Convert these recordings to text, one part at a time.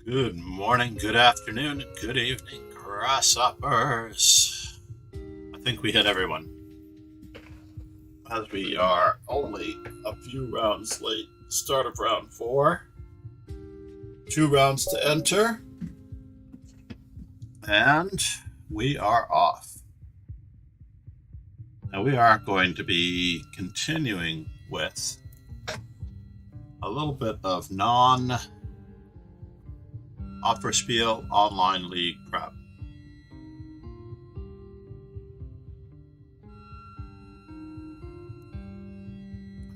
Good morning, good afternoon, and good evening, grasshoppers. I think we hit everyone, as we are only a few rounds late. Start of round 4. 2 rounds to enter, and we are off. Now we are going to be continuing with a little bit of non-Opferspiel Online League prep.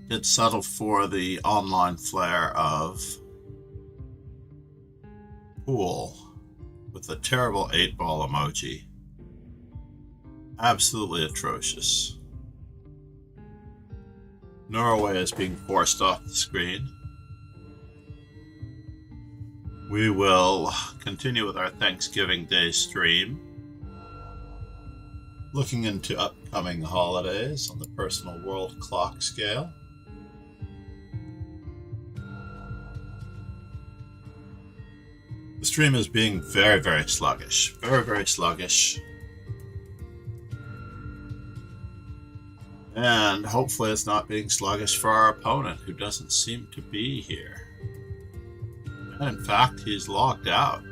I did settle for the online flair of Pool with a terrible 8-ball emoji. Absolutely atrocious. Norway is being forced off the screen. We will continue with our Thanksgiving Day stream, looking into upcoming holidays on the personal world clock scale. The stream is being very, very sluggish. Very, very sluggish. And hopefully it's not being sluggish for our opponent, who doesn't seem to be here. And in fact, he's logged out.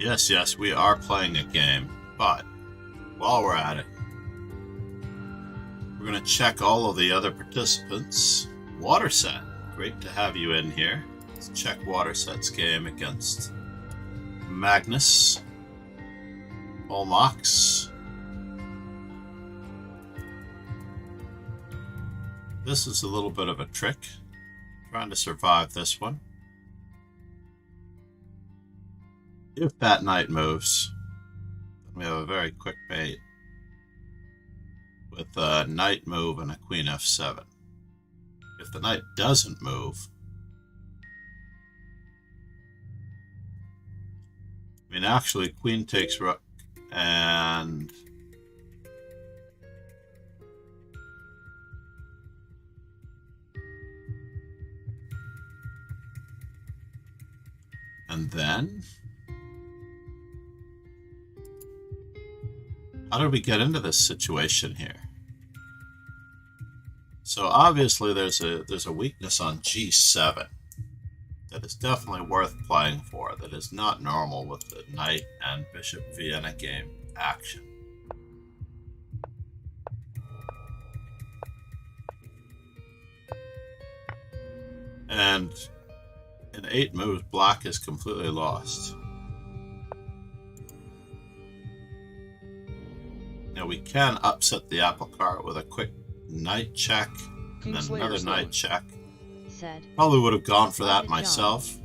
Yes, we are playing a game, but while we're at it, we're going to check all of the other participants. Waterset, great to have you in here. Let's check Waterset's game against Magnus, Olmox. This is a little bit of a trick, trying to survive this one. If that knight moves, then we have a very quick bait with a knight move and a queen f7. If the knight doesn't move, I mean, actually, queen takes rook, and then how did we get into this situation here? So obviously there's a weakness on g7 that is definitely worth playing for, that is not normal with the knight and bishop Vienna game action. And in 8 moves, black is completely lost. Now we can upset the apple cart with a quick knight check, and then another knight check. Probably would have gone for that myself.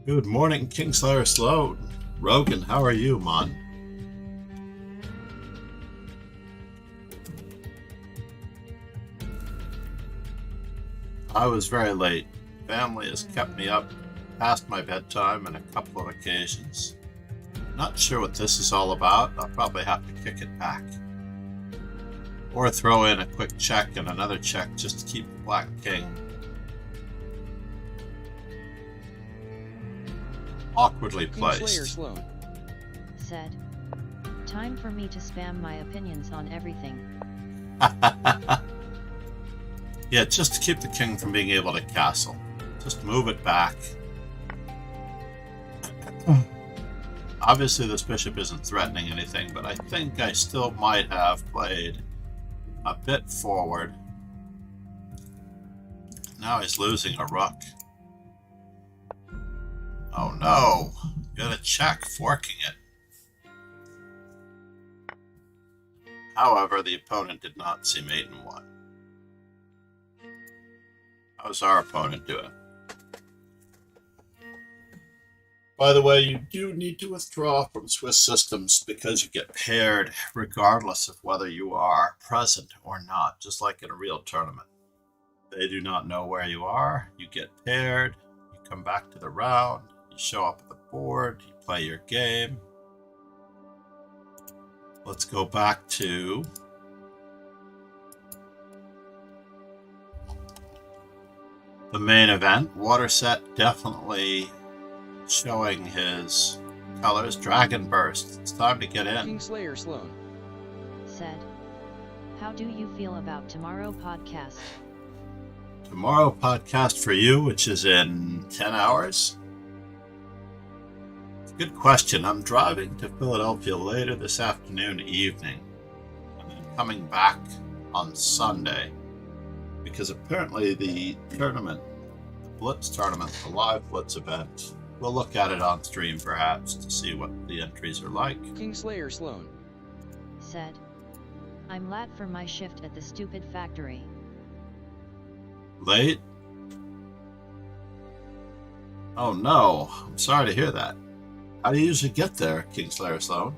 Good morning, Kingslayer Sloan. Rogan, how are you, man? I was very late. Family has kept me up past my bedtime on a couple of occasions. Not sure what this is all about. I'll probably have to kick it back. Or throw in a quick check and another check just to keep the black king awkwardly placed. Said, time for me to spam my opinions on everything. Yeah, just to keep the king from being able to castle. Just move it back. Obviously this bishop isn't threatening anything, but I think I still might have played a bit forward. Now he's losing a rook. Oh no! Got a check forking it. However, the opponent did not see mate in 1. How's our opponent doing? By the way, you do need to withdraw from Swiss systems because you get paired regardless of whether you are present or not, just like in a real tournament. They do not know where you are, you get paired, you come back to the round, you show up at the board, you play your game. Let's go back to the main event. Waterset definitely showing his colors. Dragon Burst. It's time to get in. Kingslayer Sloan said, how do you feel about tomorrow podcast? Tomorrow podcast for you, which is in 10 hours? It's a good question. I'm driving to Philadelphia later this afternoon, evening, and then coming back on Sunday, because apparently the tournament, the Blitz tournament, the live Blitz event, we'll look at it on stream perhaps to see what the entries are like. Kingslayer Sloan said, I'm late for my shift at the stupid factory. Late? Oh no, I'm sorry to hear that. How do you usually get there, Kingslayer Sloan?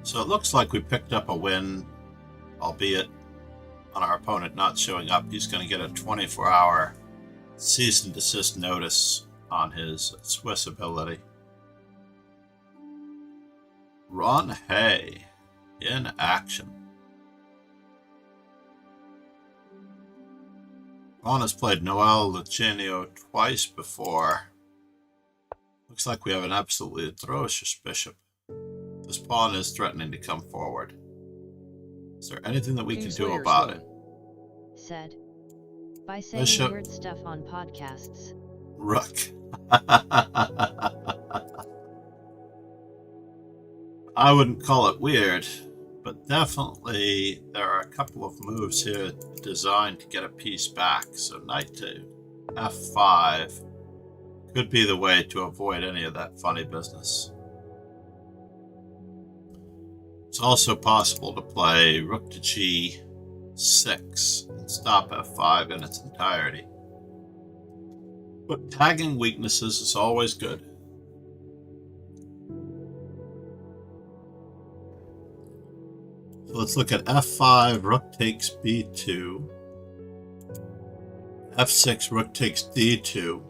So it looks like we picked up a win, albeit on our opponent not showing up. He's going to get a 24-hour cease and desist notice on his Swiss ability. Ron Hay in action. Ron has played Noel Lucenio twice before. Looks like we have an absolutely atrocious bishop. This pawn is threatening to come forward. Is there anything that we can do about it? Said, by saying Bishop. Weird stuff on podcasts. Rook. I wouldn't call it weird, but definitely there are a couple of moves here designed to get a piece back. So knight to f5 could be the way to avoid any of that funny business. It's also possible to play rook to g6 and stop f5 in its entirety. But tagging weaknesses is always good. So let's look at f5, rook takes b2, f6, rook takes d2,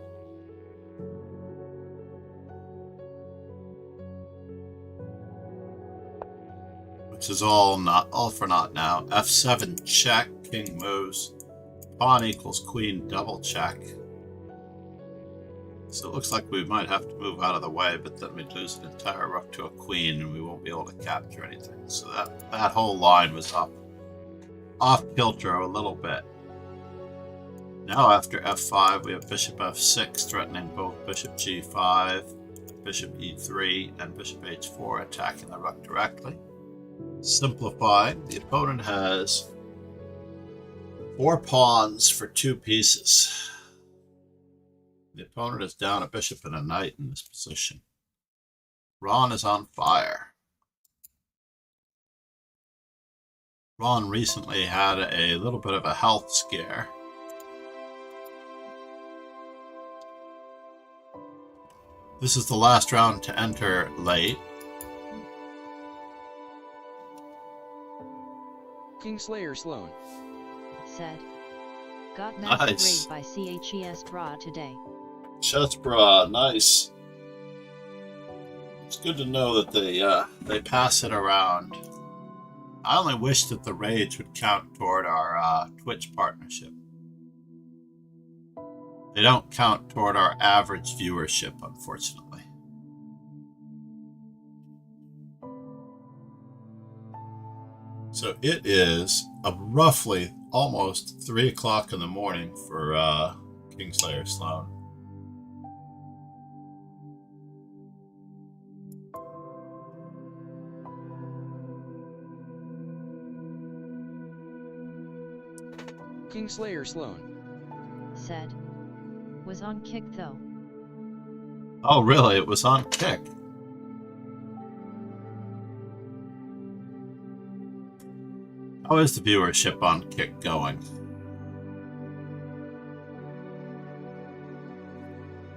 which is all for naught now. f7 check, king moves, pawn equals queen double check. So it looks like we might have to move out of the way, but then we lose an entire rook to a queen and we won't be able to capture anything. So that whole line was off kilter a little bit. Now after f5 we have bishop f6 threatening both bishop g5, bishop e3, and bishop h4 attacking the rook directly. Simplifying, the opponent has 4 pawns for 2 pieces. The opponent is down a bishop and a knight in this position. Ron is on fire. Ron recently had a little bit of a health scare. This is the last round to enter late. Kingslayer Sloan said, got massive Nice. raid by CHES Bra today. Chesbra, nice. It's good to know that they pass it around. I only wish that the raids would count toward our Twitch partnership. They don't count toward our average viewership, unfortunately. So it is roughly almost 3 o'clock in the morning for Kingslayer Sloan. Kingslayer Sloan said, was on kick though. Oh, really? It was on kick. How is the viewership on kick going?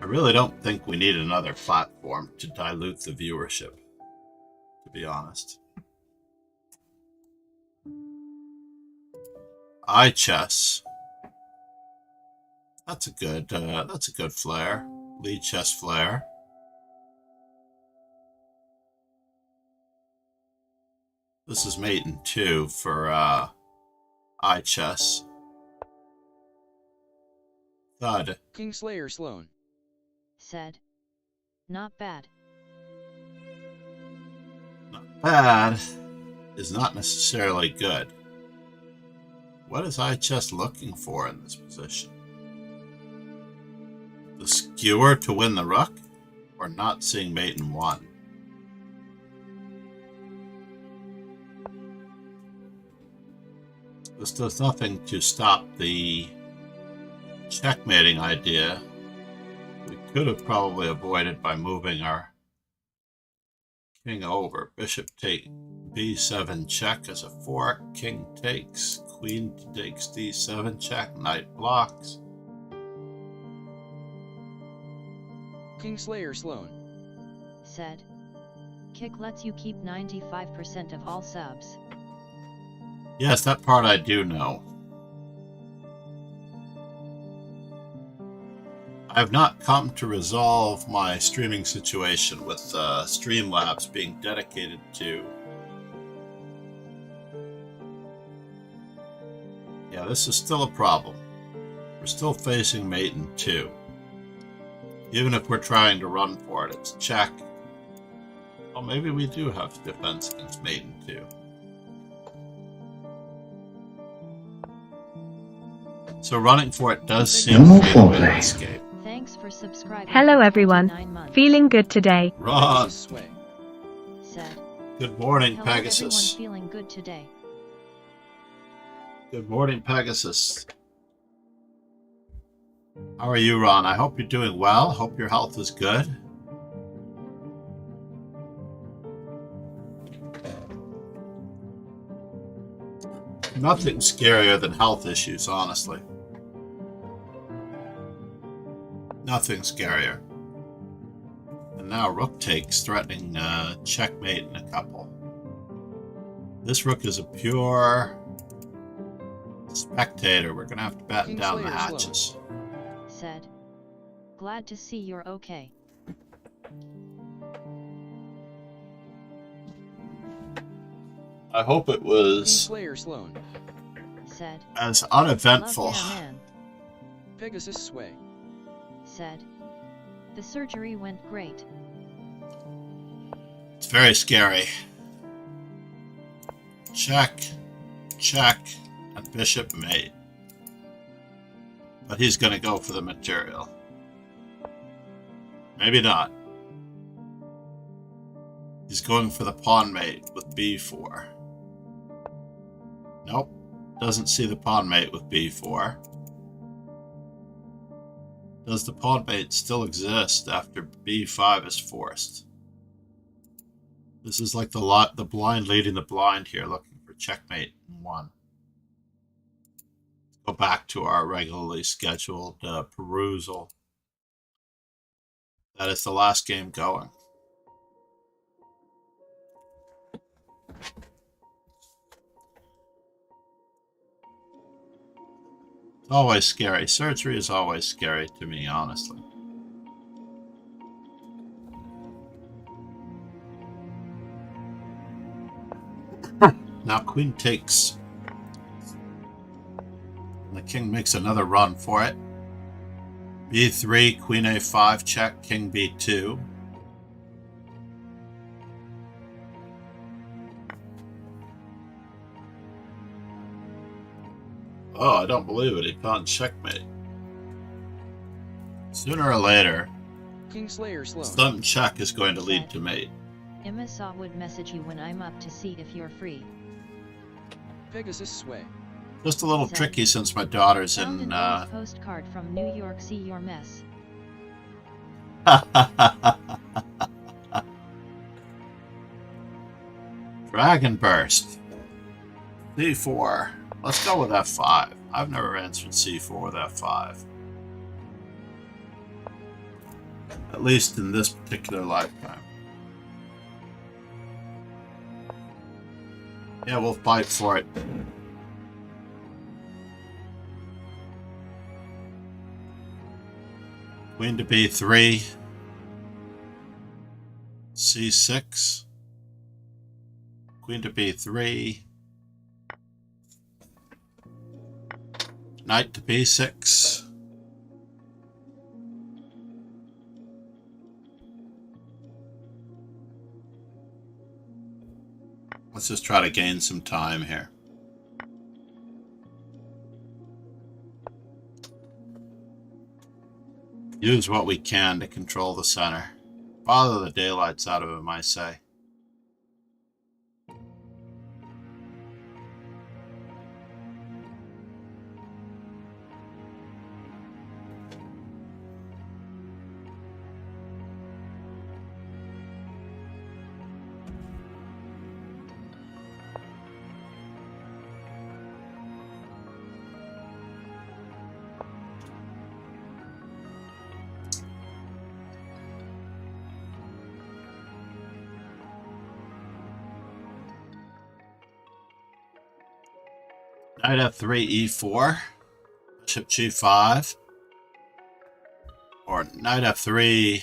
I really don't think we need another platform to dilute the viewership, to be honest. iChess. That's a good flare. Lead chest flare. This is mating 2 for eye chess. Thud. Kingslayer Sloan. Said. Not bad. Not bad is not necessarily good. What is eye chess looking for in this position? The skewer to win the rook, or not seeing mate in 1? This does nothing to stop the checkmating idea. We could have probably avoided by moving our king over. Bishop take b7 check as a fork. King takes. Queen takes d7 check. Knight blocks. Kingslayer Sloan. Said. Kick lets you keep 95% of all subs. Yes, that part I do know. I have not come to resolve my streaming situation with Streamlabs being dedicated to. Yeah, this is still a problem. We're still facing mate in 2. Even if we're trying to run for it, it's check. Well, maybe we do have defense against mate in 2. So running for it does seem to be the way to escape. Thanks for subscribing. Hello for everyone. 29 months. Feeling good today. Ron, Pegasus Sway. Said. good morning, Hello Pegasus. everyone, feeling good today. Good morning, Pegasus. How are you, Ron? I hope you're doing well. Hope your health is good. Nothing scarier than health issues, honestly. Nothing scarier. And now rook takes, threatening checkmate in a couple. This rook is a pure spectator. We're going to have to batten down the Kingslayer hatches. Said. Glad to see you're okay. I hope it was Kingslayer Sloan. Said. as Love uneventful. yeah, man. Pegasus Sway. Said. The surgery went great. It's very scary. Check, check, and bishop mate. But he's going to go for the material. Maybe not. He's going for the pawn mate with b4. Nope. Doesn't see the pawn mate with b4. Does the pawn mate still exist after b5 is forced? This is like the blind leading the blind here, looking for checkmate in 1. Go back to our regularly scheduled perusal. That is the last game going. It's always scary. Surgery is always scary to me, honestly. Now queen takes. The king makes another run for it. b3, queen a5, check, king b2. Oh, I don't believe it. He can't checkmate. Sooner or later, Kingslayer Sloan. stun check is going to lead to mate. Imasa would message you when I'm up to see if you're free. Pegasus Sway. Just a little tricky since my daughter's Found in. an old postcard from New York. See your mess. Dragon Burst. C4. Let's go with F5. I've never answered C4 with F5. At least in this particular lifetime. Yeah, we'll fight for it. Queen to b3. c6. Queen to b3. Knight to b6. Let's just try to gain some time here. Use what we can to control the center. Bother the daylights out of him, I say. Knight f3, e4, bishop g5, or knight f3,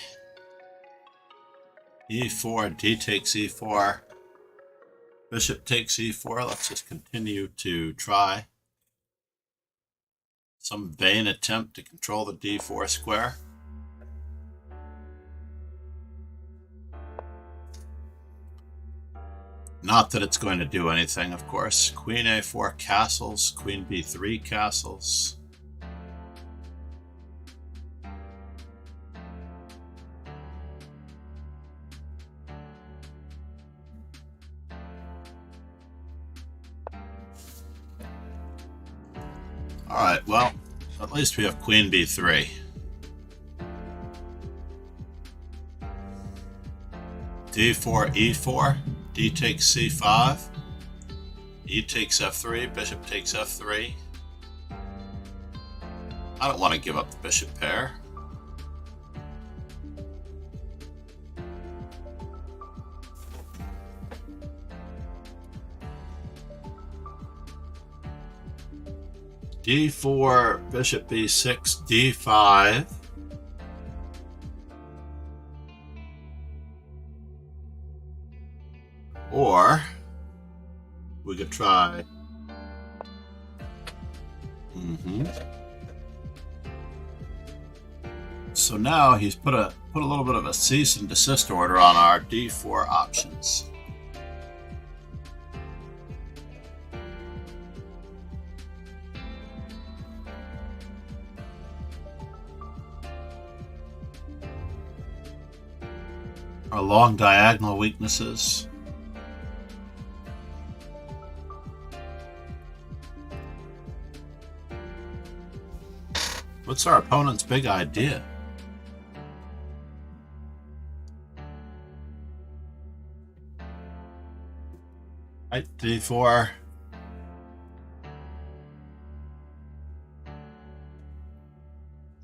e4, d takes e4, bishop takes e4. Let's just continue to try some vain attempt to control the d4 square. Not that it's going to do anything, of course. Queen a4 castles, queen b3 castles. Alright, well, at least we have queen b3. d4, e4. D takes c5, e takes f3, bishop takes f3. I don't want to give up the bishop pair. d4, bishop b6, d5. Or we could try. So now he's put a little bit of a cease and desist order on our d4 options. Our long diagonal weaknesses. What's our opponent's big idea? Right, d4.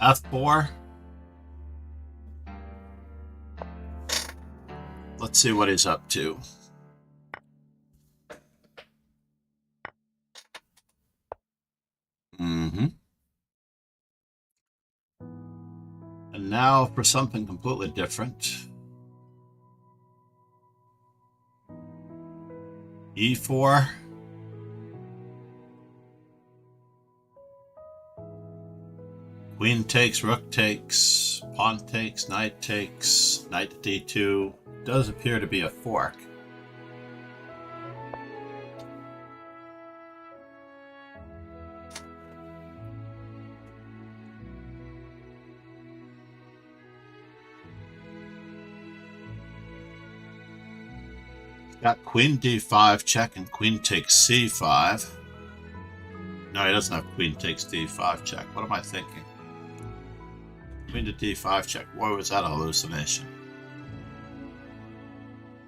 f4. Let's see what he's up to. And now for something completely different. e4. Queen takes, rook takes, pawn takes, knight to d2. Does appear to be a fork. Got queen d5 check and queen takes c5. No, he doesn't have queen takes d5 check. What am I thinking? Queen to d5 check. Boy, was that a hallucination.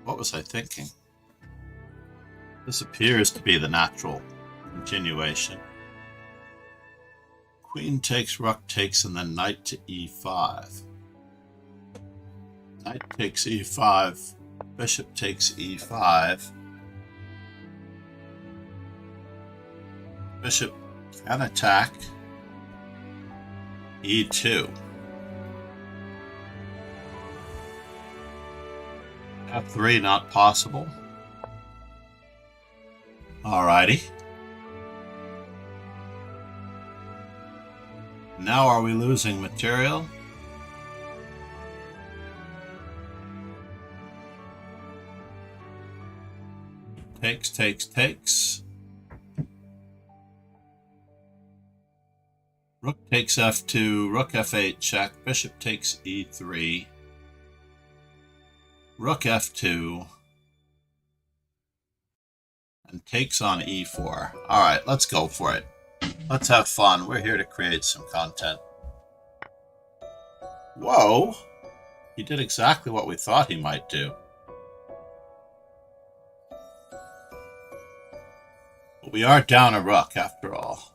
What was I thinking? This appears to be the natural continuation. Queen takes, rook takes, and then knight to e5. Knight takes e5. Bishop takes e5. Bishop can attack e2. F3 not possible. Alrighty. Now are we losing material? Takes. Rook takes F2, Rook F8 check, Bishop takes E3, Rook F2, and takes on E4. Alright, let's go for it. Let's have fun. We're here to create some content. Whoa! He did exactly what we thought he might do. But we are down a rook after all.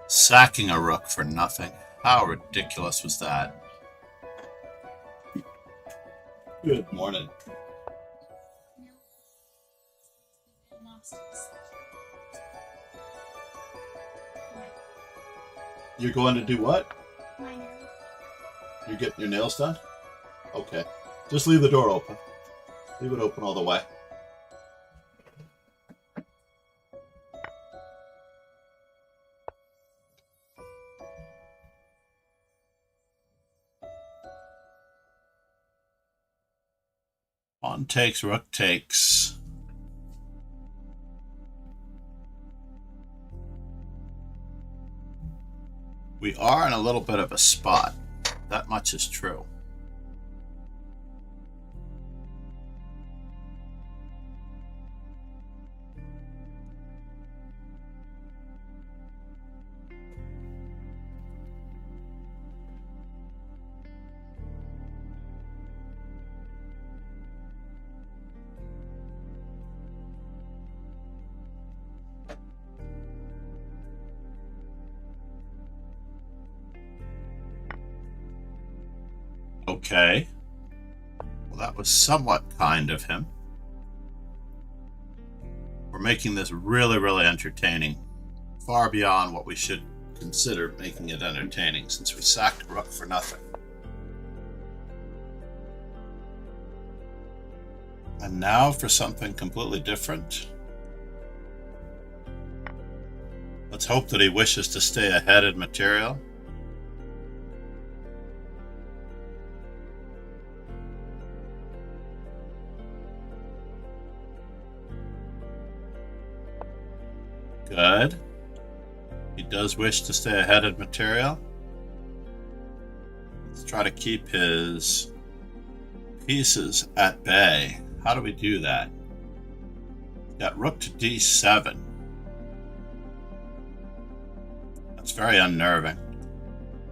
Sacking a rook for nothing. How ridiculous was that? Good morning. You're going to do what? You're getting your nails done? Okay. Just leave the door open. Leave it open all the way. Pawn takes, rook takes. We are in a little bit of a spot. That much is true. Okay. Well, that was somewhat kind of him. We're making this really, really entertaining. Far beyond what we should consider making it entertaining, since we sacked a rook for nothing. And now for something completely different. Let's hope that he wishes to stay ahead in material. Good. He does wish to stay ahead in material. Let's try to keep his pieces at bay. How do we do that? Got rook to d7. That's very unnerving,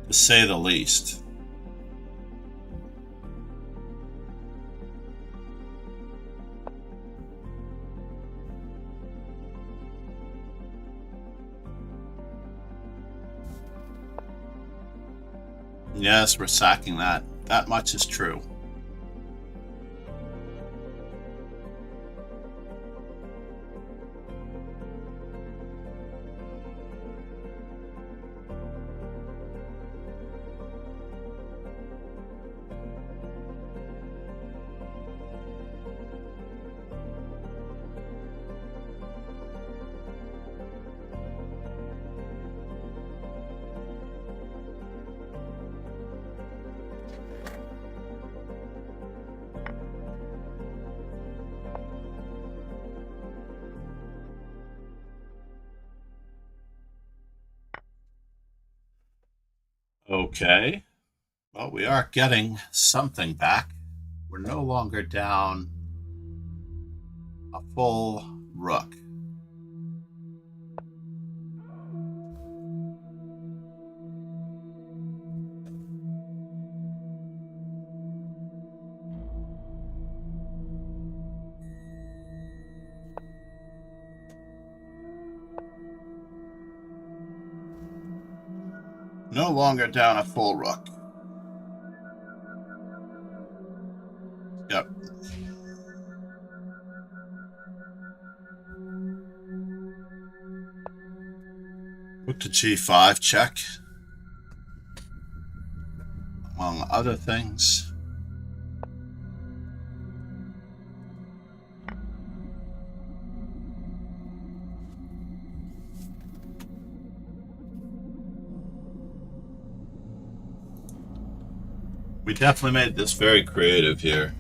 to say the least. Yes, we're sacking that. That much is true. Okay. Well, we are getting something back. We're no longer down a full rook. No longer down a full rook. Yep. Rook to g5 check. Among other things. We definitely made this very creative here.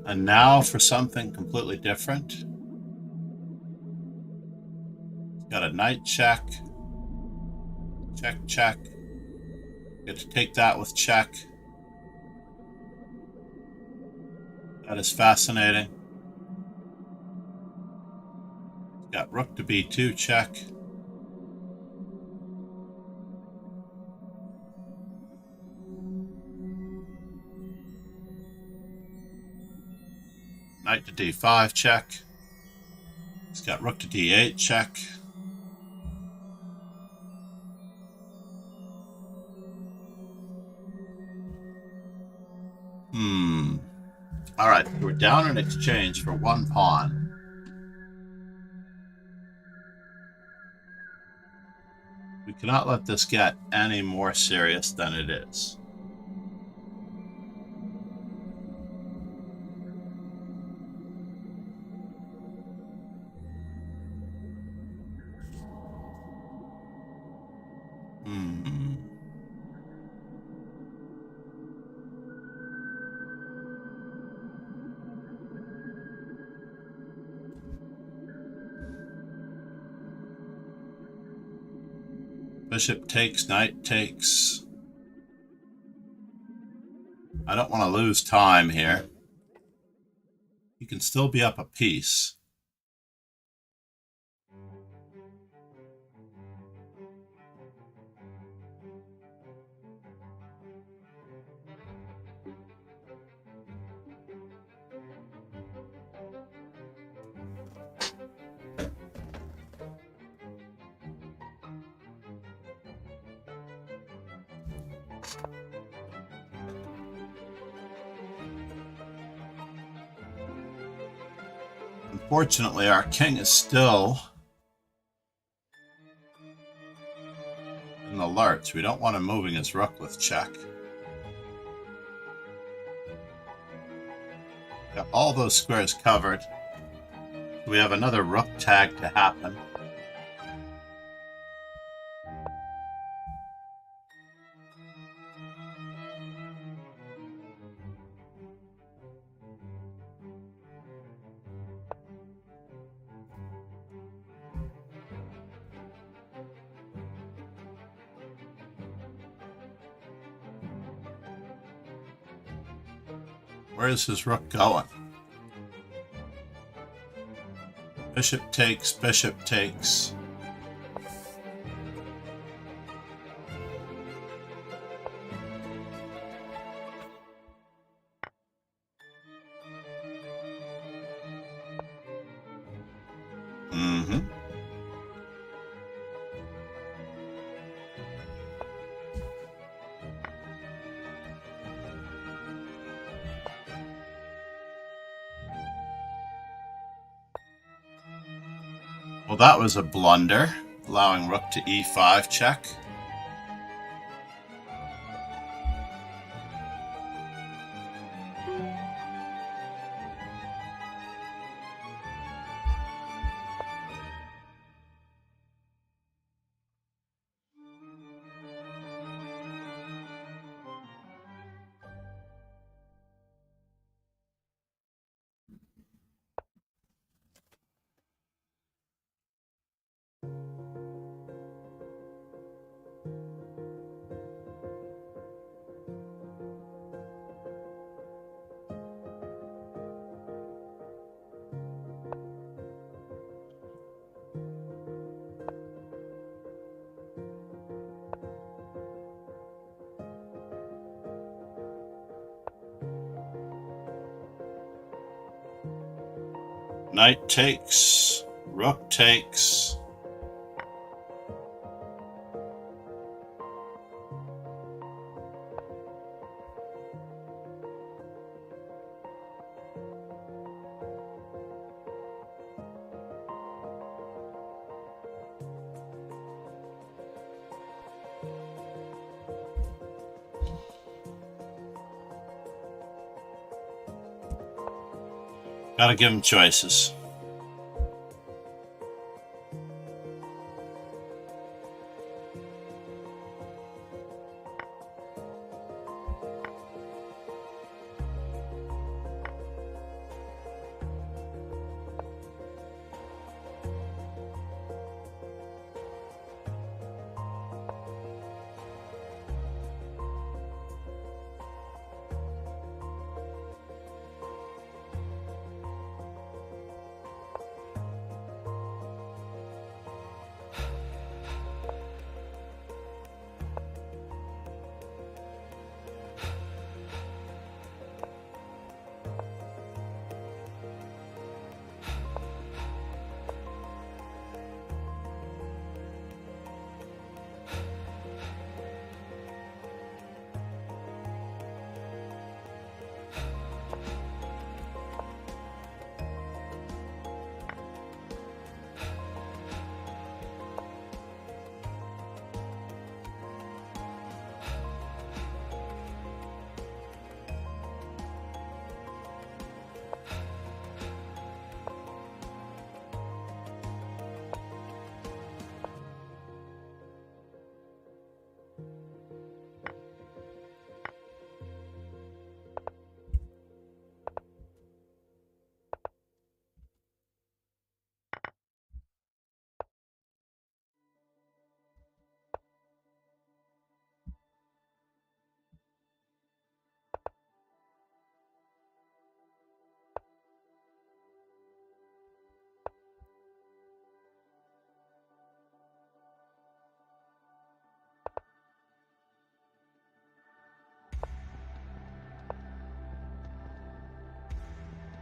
And now for something completely different. Got a knight check. Check, check. Get to take that with check. That is fascinating. Got rook to b2 check. Knight to d5 check. He's got rook to d8 check. All right, we're down in exchange for one pawn. We cannot let this get any more serious than it is. Bishop takes, knight takes. I don't want to lose time here. He can still be up a piece. Unfortunately, our king is still in the lurch. We don't want him moving his rook with check. Got all those squares covered. We have another rook tag to happen. Where is his rook going? Bishop takes, bishop takes. Well, that was a blunder, allowing rook to e5 check. Knight takes. Rook takes. Gotta give him choices.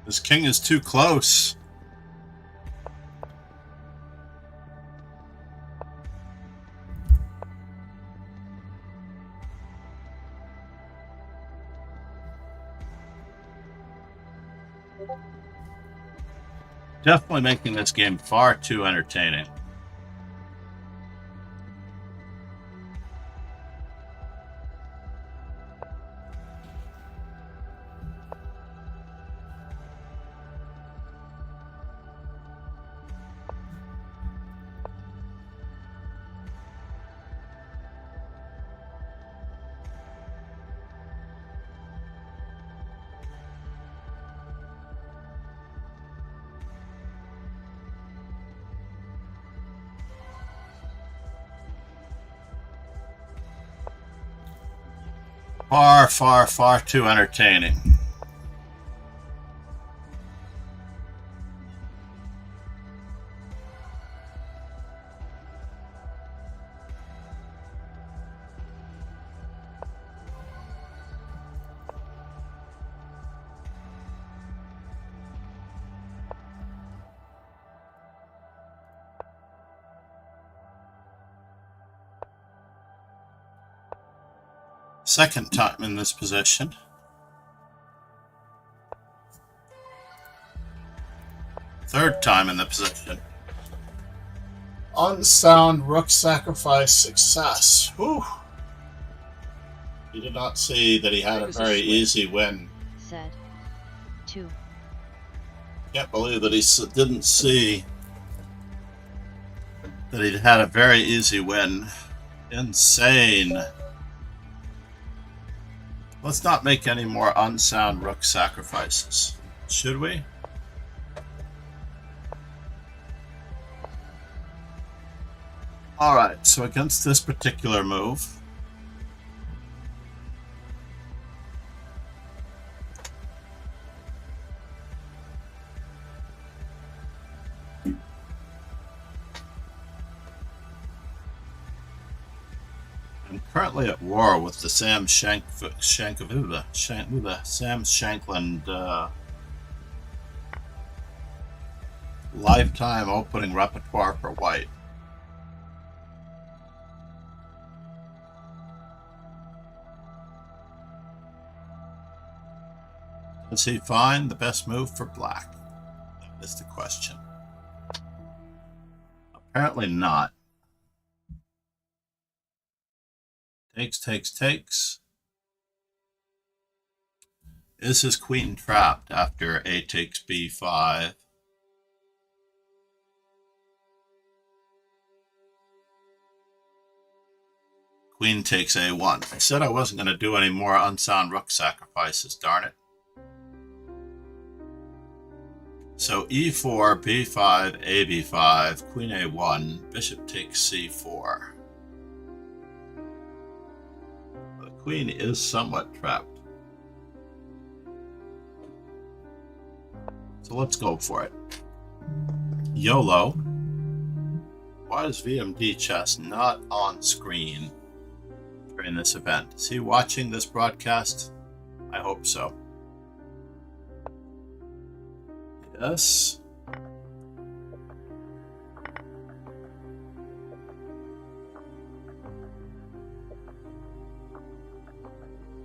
This king is too close. Definitely making this game far too entertaining. Far, far, far too entertaining. Second time in this position. Third time in the position. Unsound rook sacrifice success. Whew. He did not see that he had a very easy win. Said. 2. Can't believe that he didn't see that he'd had a very easy win. Insane. Let's not make any more unsound rook sacrifices, should we? Alright, so against this particular move, I'm currently at war with the Sam Shankland Lifetime opening repertoire for white. Does he find the best move for black? That is the question. Apparently not. Takes, takes, takes. Is his queen trapped after A takes B5? Queen takes A1. I said I wasn't going to do any more unsound rook sacrifices, darn it. So E4, B5, AB5, Queen A1, Bishop takes C4. The queen is somewhat trapped. So let's go for it. YOLO. Why is VMD chess not on screen during this event? Is he watching this broadcast? I hope so. Yes.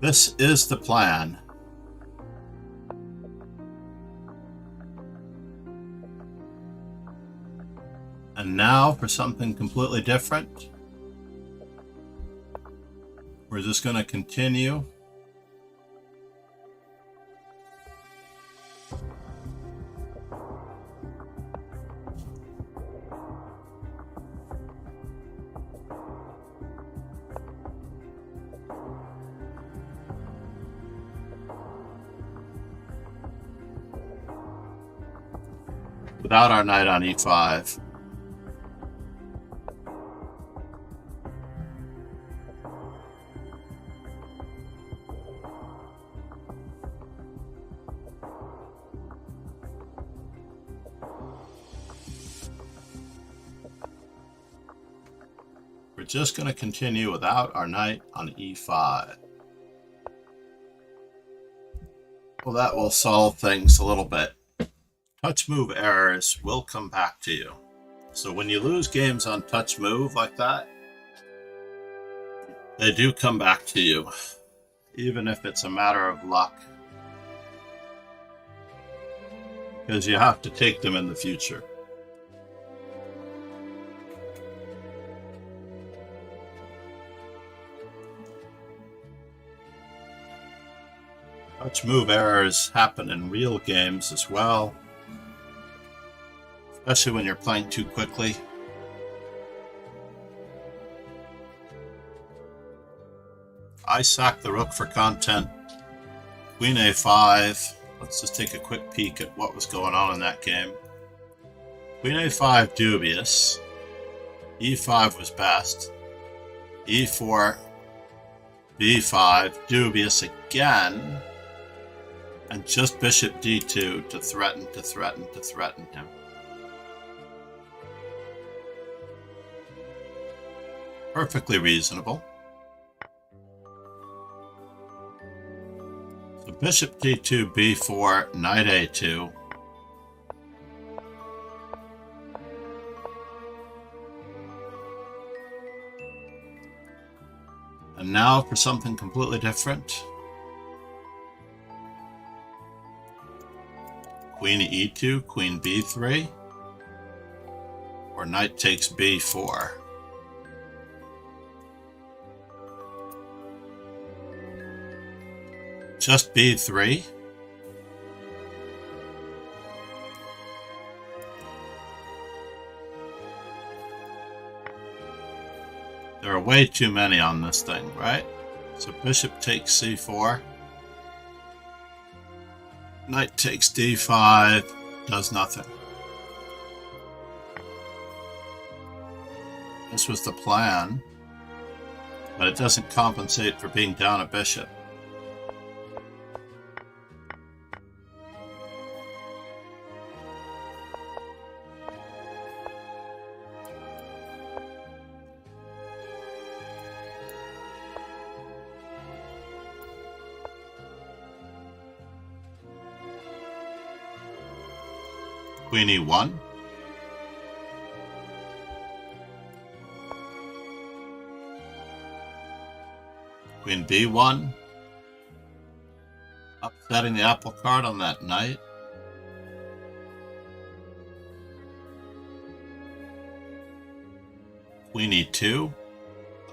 This is the plan. And now for something completely different. We're just going to continue. Without our knight on E5. We're just going to continue without our knight on E5. Well, that will solve things a little bit. Touch move errors will come back to you. So when you lose games on touch move like that, they do come back to you, even if it's a matter of luck. Because you have to take them in the future. Touch move errors happen in real games as well. Especially when you're playing too quickly. I sacked the rook for content. Queen A5. Let's just take a quick peek at what was going on in that game. Queen A5 dubious. E5 was best. E4, B5 dubious again. And just bishop D2 to threaten him. Perfectly reasonable. So bishop D2, B4, knight A2. And now for something completely different. Queen E2, Queen B3. Or knight takes B4. Just B3. There are way too many on this thing, right? So bishop takes C4. Knight takes D5. Does nothing. This was the plan, but it doesn't compensate for being down a bishop. Queen E1. Queen B1. Upsetting the apple cart on that knight. Queen E2.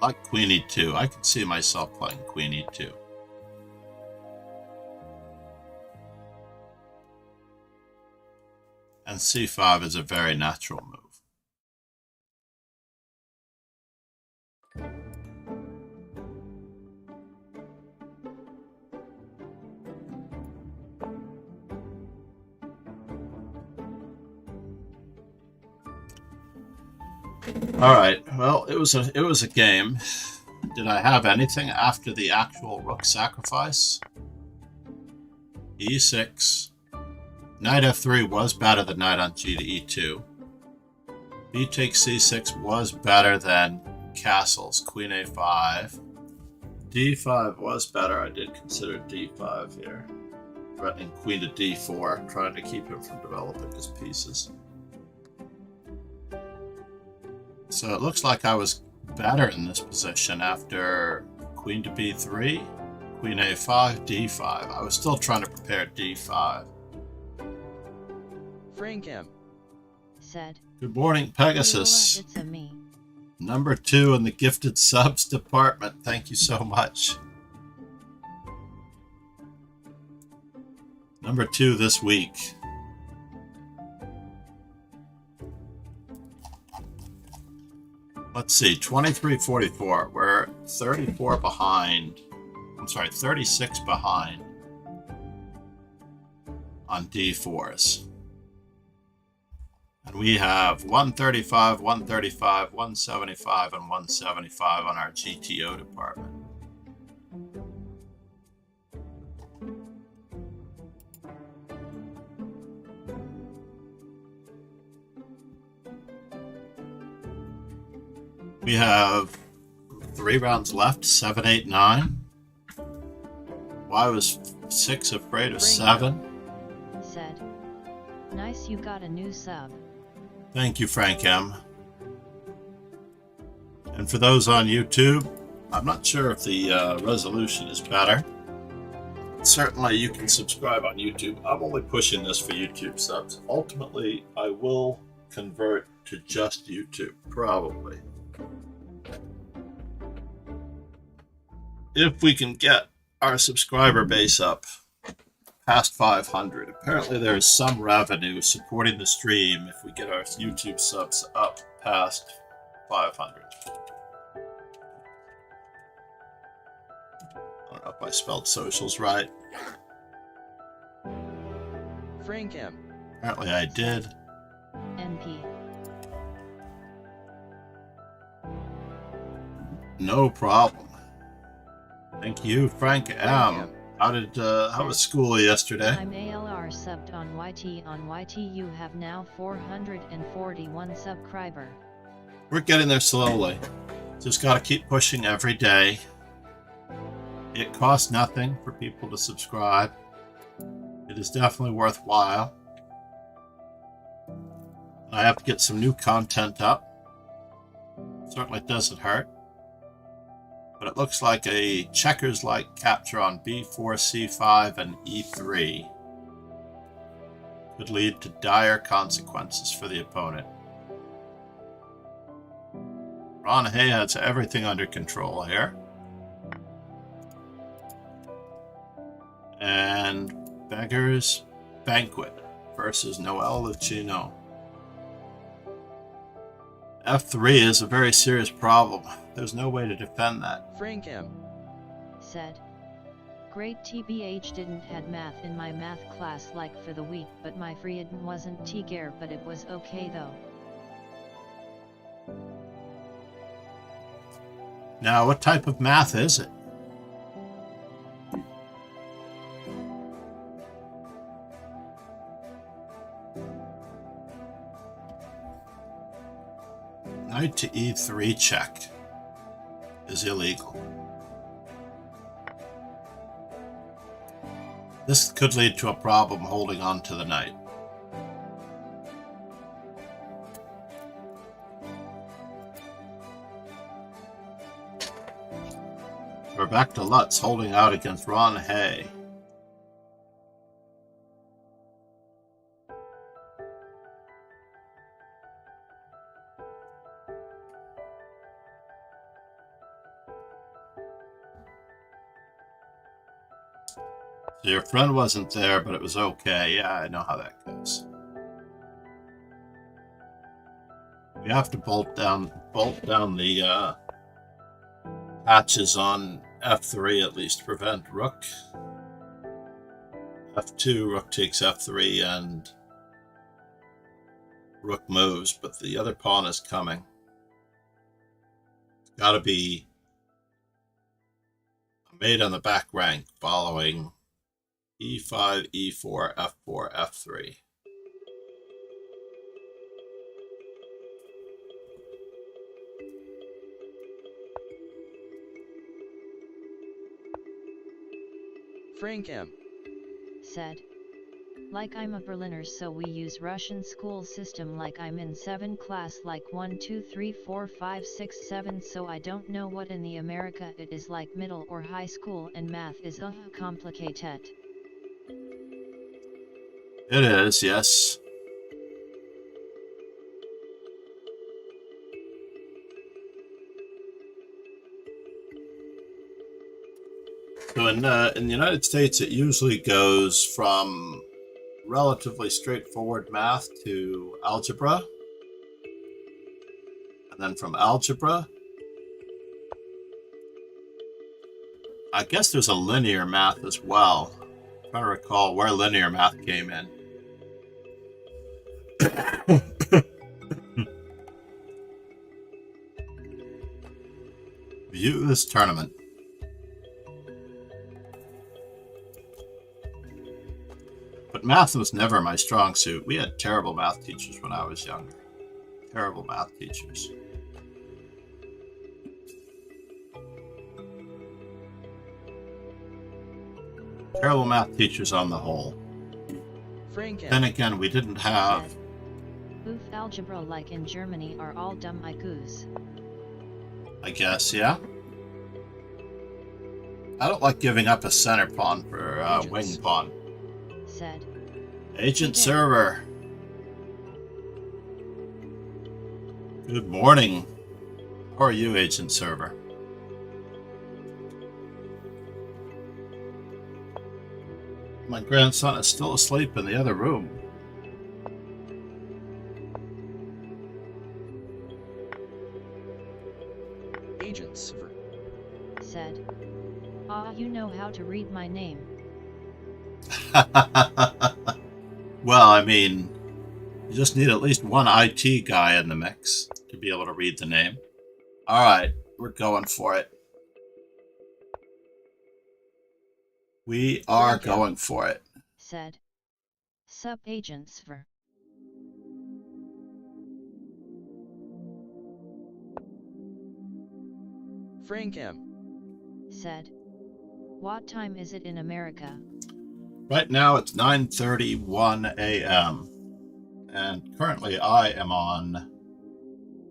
I like Queen E2. I can see myself playing Queen E2. And C5 is a very natural move. All right. Well, it was a game. Did I have anything after the actual rook sacrifice? E6. Knight F3 was better than knight on G to E2. B takes C6 was better than castles. Queen A5. D5 was better. I did consider D5 here. Threatening queen to D4, trying to keep him from developing his pieces. So it looks like I was better in this position after queen to B3, queen A5, D5. I was still trying to prepare D5. Frank M. Said. Good morning, Pegasus. It's a me. Number 2 in the gifted subs department. Thank you so much. Number 2 this week. Let's see, 23-44. We're 34 behind. I'm sorry, 36 behind on D4s. And we have 135, 135, 175, and 175 on our GTO department. We have 3 rounds left, 7, 8, 9. Why was 6 afraid of 7? Said. Nice, you got a new sub. Thank you, Frank M. And for those on YouTube, I'm not sure if the resolution is better. Certainly, you can subscribe on YouTube. I'm only pushing this for YouTube subs. Ultimately, I will convert to just YouTube, probably. If we can get our subscriber base up past 500. Apparently there is some revenue supporting the stream if we get our YouTube subs up past 500. I don't know if I spelled socials right. Frank M. Apparently I did. MP. No problem. Thank you, Frank M. How was school yesterday? I'm ALR subbed on YT. On YT you have now 441 subscriber. We're getting there slowly. Just got to keep pushing every day. It costs nothing for people to subscribe. It is definitely worthwhile. I have to get some new content up. Certainly doesn't hurt. But it looks like a checkers-like capture on B4, C5, and E3 could lead to dire consequences for the opponent. Ron Hay has everything under control here. And Beggar's Banquet versus Noel Lucino. F3 is a very serious problem. There's no way to defend that. Frank M. Said. Great TBH didn't had math in my math class like for the week, but my Frieden wasn't T-Gare, but it was okay though. Now, what type of math is it? Knight to E3 check is illegal. This could lead to a problem holding on to the knight. We're back to Lutz holding out against Ron Hay. So your friend wasn't there, but it was okay. Yeah, I know how that goes. We have to bolt down the hatches on F3 at least to prevent rook. F2, rook takes F3, and rook moves, but the other pawn is coming. It's got to be a mate on the back rank following E5, E4, F4, F3. Frank M. said. Like I'm a Berliner, so we use Russian school system like I'm in 7 class like 1 2 3 4 5 6 7, so I don't know what in the America it is like middle or high school, and math is complicated. It is, yes. So in the United States, it usually goes from relatively straightforward math to algebra, and then from algebra, I guess there's a linear math as well. I'm trying to recall where linear math came in. View this tournament. But math was never my strong suit. We had terrible math teachers when I was younger. Terrible math teachers. Terrible math teachers on the whole. Frank M. Then again, we didn't have... Oof, algebra like in Germany are all dumb IQs. I guess, yeah. I don't like giving up a center pawn for a wing pawn. Said. Agent server. Good morning. How are you, agent server? My grandson is still asleep in the other room. Agent server. Said. Ah, you know how to read my name. Well, I mean, you just need at least one IT guy in the mix to be able to read the name. All right, we're going for it. We are going for it. Said. Sup, agent server. Frank M. Said. What time is it in America? Right now it's 9:31 a.m. and currently I am on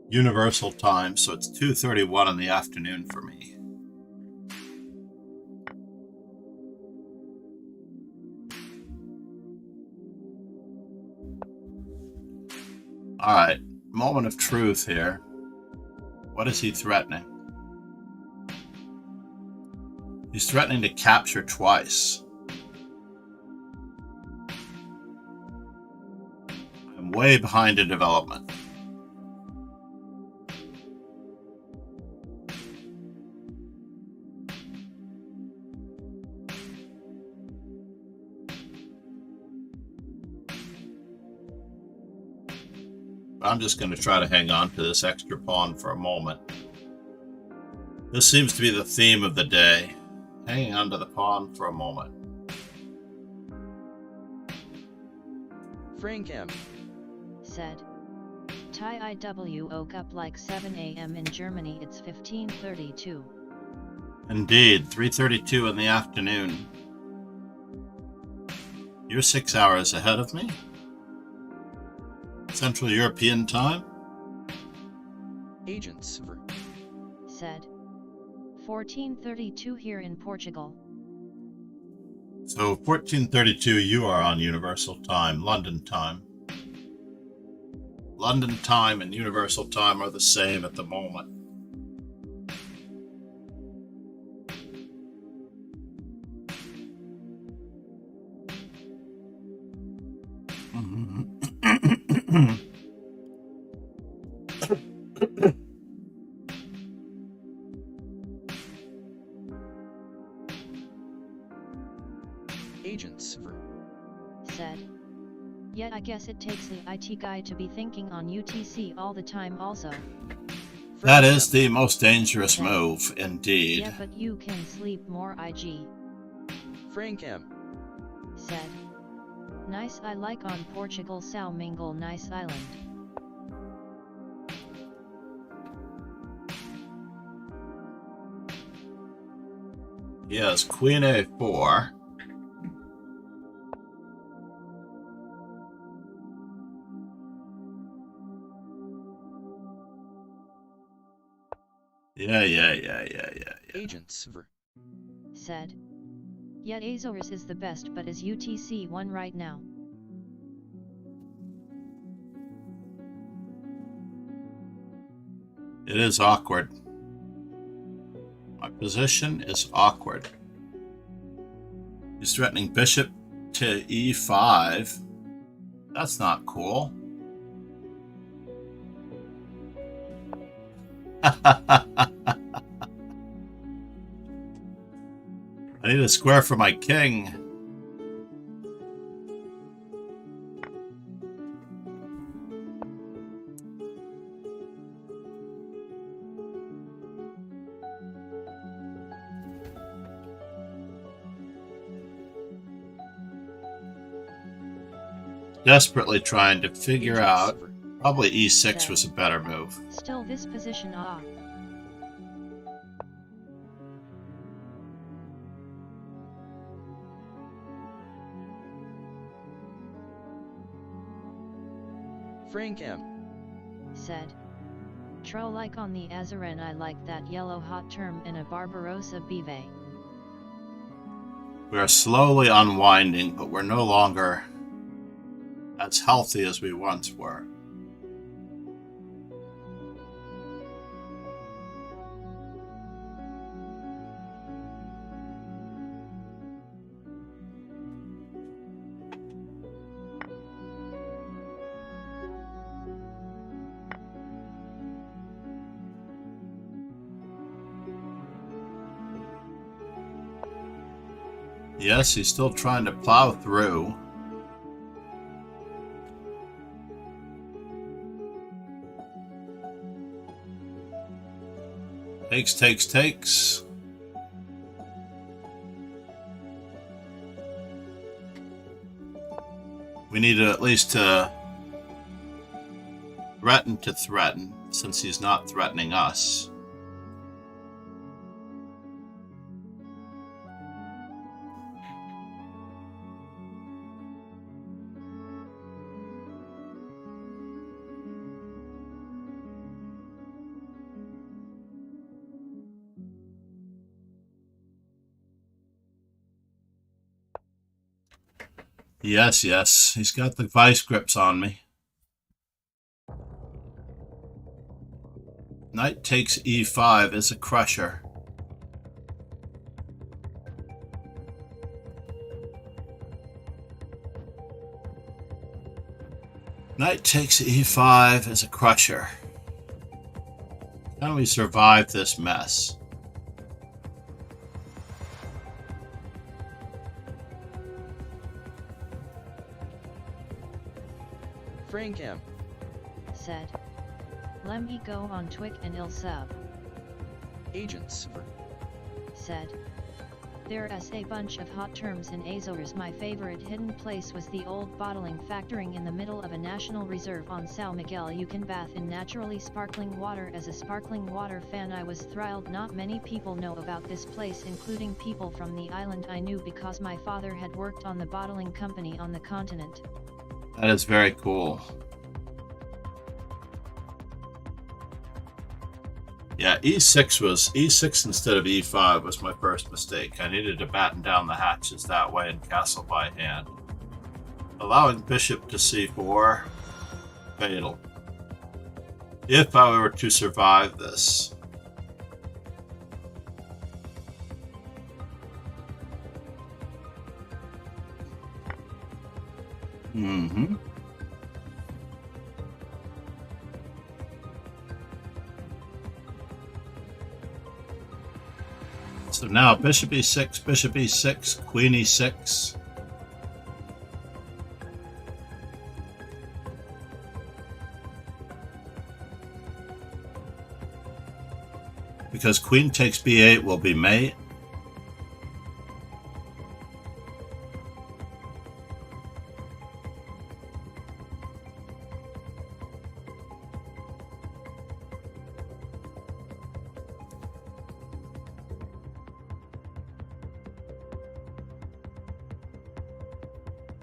Universal Time, so it's 2:31 in the afternoon for me. All right, moment of truth here. What is he threatening? He's threatening to capture twice. I'm way behind in development. I'm just going to try to hang on to this extra pawn for a moment. This seems to be the theme of the day. Hanging on to the pawn for a moment. Frank M. Said. Thai IW woke up like 7 a.m. in Germany, it's 15:32. Indeed, 3:32 in the afternoon. You're 6 hours ahead of me? Central European time? Agent server. Said. 1432 here in Portugal. So 1432, you are on Universal Time, London time. London time and Universal Time are the same at the moment. Agents for Said. Yet I guess it takes the IT guy to be thinking on UTC all the time also. That is the most dangerous move, indeed. Yeah, but you can sleep more IG. Frank M. Said. Nice, I like on Portugal Sao Mingle, nice island. Yes, Queen A4. Yeah. Agents for Said. Yet Azores is the best, but is UTC one right now? It is awkward. My position is awkward. He's threatening bishop to e5. That's not cool. I need a square for my king. Desperately trying to figure out. Probably e6 was a better move. Still this position Frank M. Said. Tro like on the Azoren, I like that yellow hot term in a Barbarossa Bive. We are slowly unwinding, but we're no longer as healthy as we once were. Yes, he's still trying to plow through. Takes. We need to at least threaten, since he's not threatening us. Yes. He's got the vice grips on me. Knight takes e5 is a crusher. Knight takes e5 is a crusher. How do we survive this mess? Frank M. Said. Let me go on Twig and Il Sub. Agents for Said. There's a bunch of hot terms in Azores. My favorite hidden place was the old bottling factory in the middle of a national reserve on São Miguel. You can bath in naturally sparkling water. As a sparkling water fan, I was thrilled. Not many people know about this place, including people from the island. I knew because my father had worked on the bottling company on the continent. That is very cool. Yeah, e6 instead of e5 was my first mistake. I needed to batten down the hatches that way and castle by hand. Allowing bishop to c4, fatal. If I were to survive this. Mm-hmm. So now bishop e6, queen e6. Because queen takes b8 will be mate.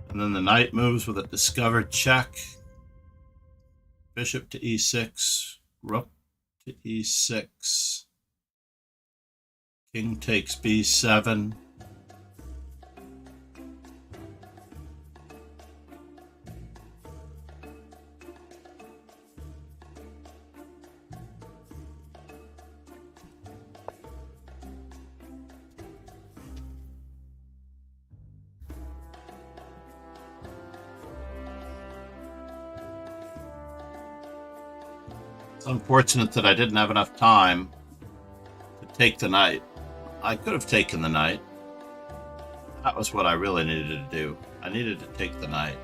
And then the knight moves with a discovered check. Bishop to e6, rook to e6. King takes b7. It's unfortunate that I didn't have enough time to take the knight. I could have taken the knight. That was what I really needed to do. I needed to take the knight.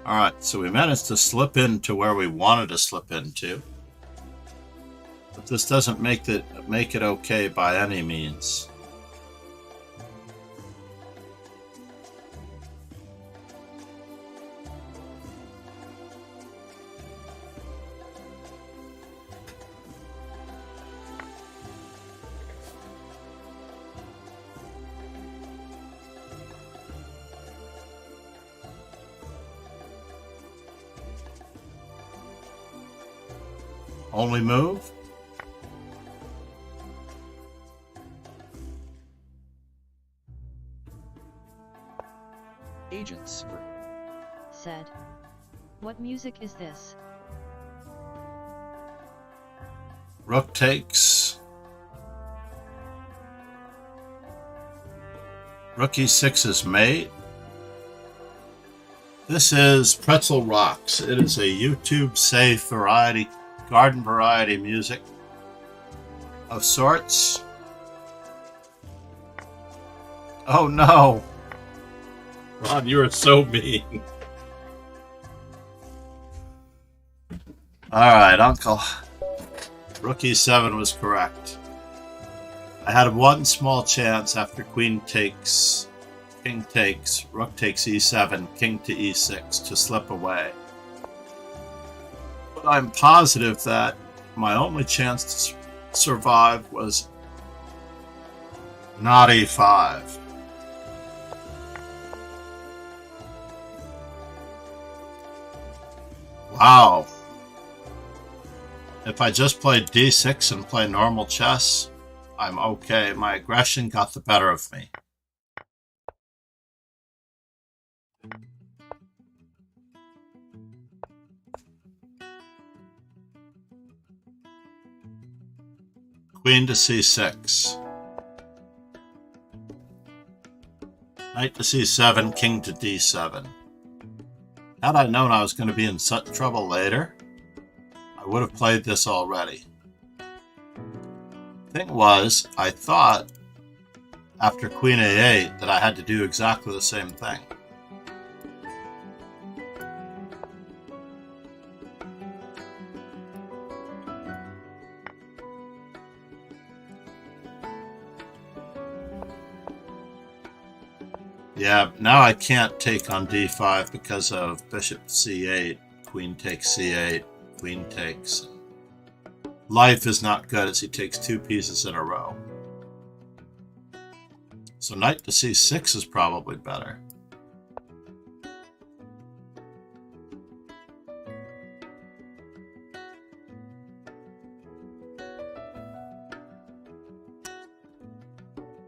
Alright, so we managed to slip into where we wanted to slip into. But this doesn't make it okay by any means. Only move? Agents said. What music is this? Rook takes. Rook e6 is mate. This is Pretzel Rocks. It is a YouTube safe variety, garden variety music of sorts. Oh no! Ron, you are so mean. Alright, Uncle. Rook e7 was correct. I had one small chance after queen takes, king takes, rook takes e7, king to e6 to slip away. But I'm positive that my only chance to survive was not e5. Wow. If I just played d6 and play normal chess, I'm okay. My aggression got the better of me. Queen to c6. Knight to c7, king to d7. Had I known I was going to be in such trouble later, I would have played this already. Thing was, I thought after queen a8 that I had to do exactly the same thing. Yeah, now I can't take on d5 because of bishop c8, queen takes c8, queen takes. life is not good as he takes 2 pieces in a row. So knight to c6 is probably better.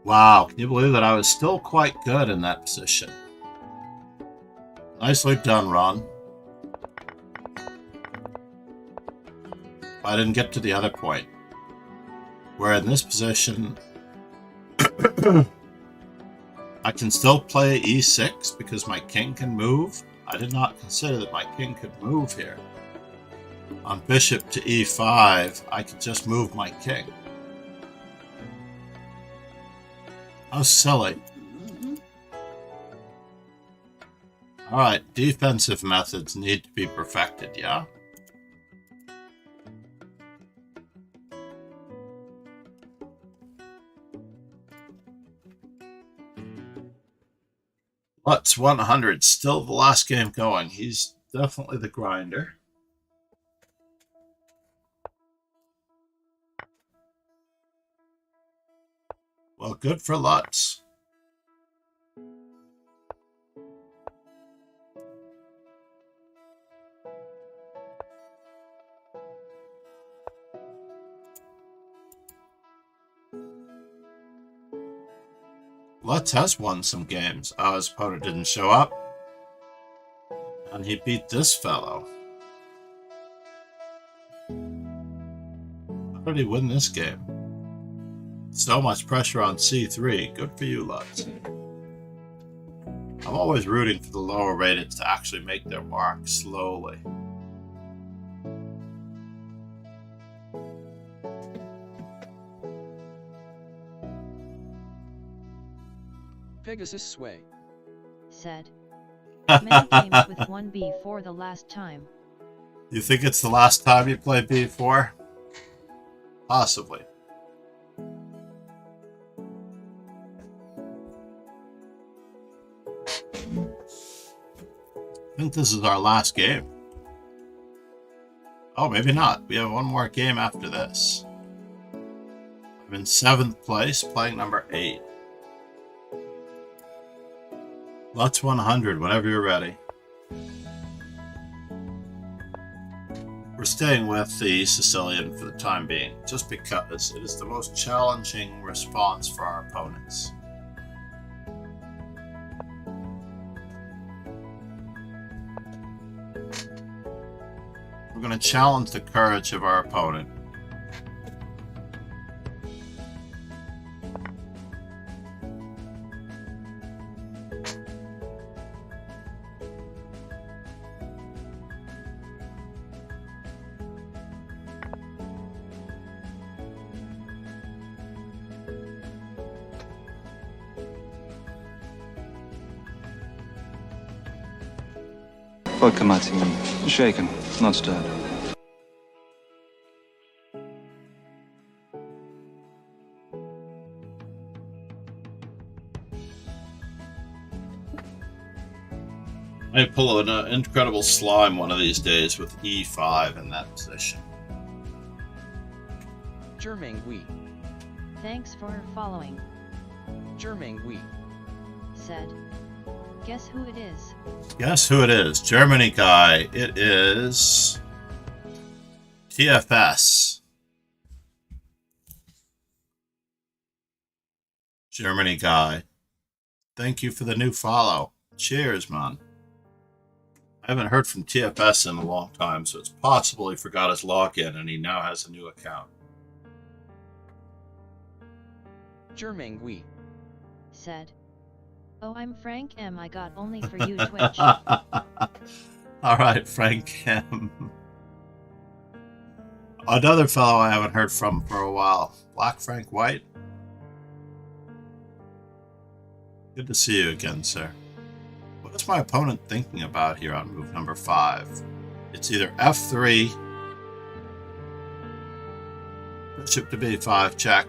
Wow, can you believe that I was still quite good in that position? Nicely done, Ron. I didn't get to the other point. Where in this position, I can still play e6 because my king can move. I did not consider that my king could move here. On bishop to e5, I could just move my king. How silly. Alright, defensive methods need to be perfected, yeah? Lutz 100, still the last game going. He's definitely the grinder. Well, good for Lutz. Lutz has won some games. Oh, his opponent didn't show up. And he beat this fellow. How did he win this game? So much pressure on c3. Good for you, Lutz. I'm always rooting for the lower rated to actually make their mark slowly. Pegasus sway. Said. Many games with 1 b4 the last time. You think it's the last time you play b4? Possibly. I think this is our last game. Oh, maybe not. We have one more game after this. I'm in 7th place, playing number 8. Lutz 100, whenever you're ready. We're staying with the Sicilian for the time being, just because it is the most challenging response for our opponents. We're going to challenge the courage of our opponent. Vodka martini. Shaken, not stirred. I pull an incredible slime one of these days with e5 in that position. Germain oui. Thanks for following. Germain oui. Said. Guess who it is? Guess who it is? Germany guy. It is TFS. Germany guy. Thank you for the new follow. Cheers, man. I haven't heard from TFS in a long time, so it's possible he forgot his login and he now has a new account. Germain oui. Said. Oh, I'm Frank M. I got only for you Twitch. Alright, Frank M. Another fellow I haven't heard from for a while. Black Frank White. Good to see you again, sir. What is my opponent thinking about here on move number 5? It's either f3, bishop to b5, check.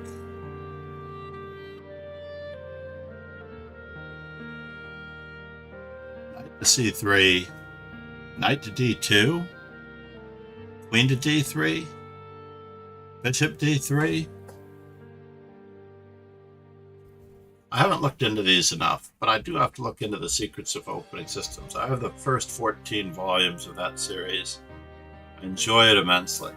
Knight to c3, knight to d2, queen to d3. Bishop d3. I haven't looked into these enough, but I do have to look into the secrets of opening systems. I have the first 14 volumes of that series. I enjoy it immensely.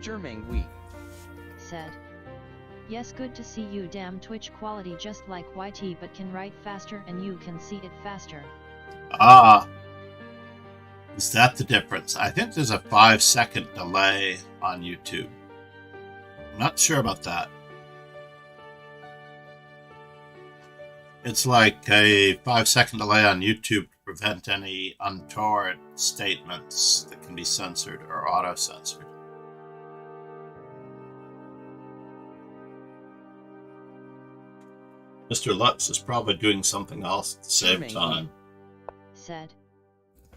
Germang we said. Yes, good to see you. Damn Twitch quality just like YT, but can write faster and you can see it faster. Ah, is that the difference? I think there's a 5-second delay on YouTube. I'm not sure about that. It's like a 5-second delay on YouTube to prevent any untoward statements that can be censored or auto-censored. Mr. Lutz is probably doing something else at the same time. Said.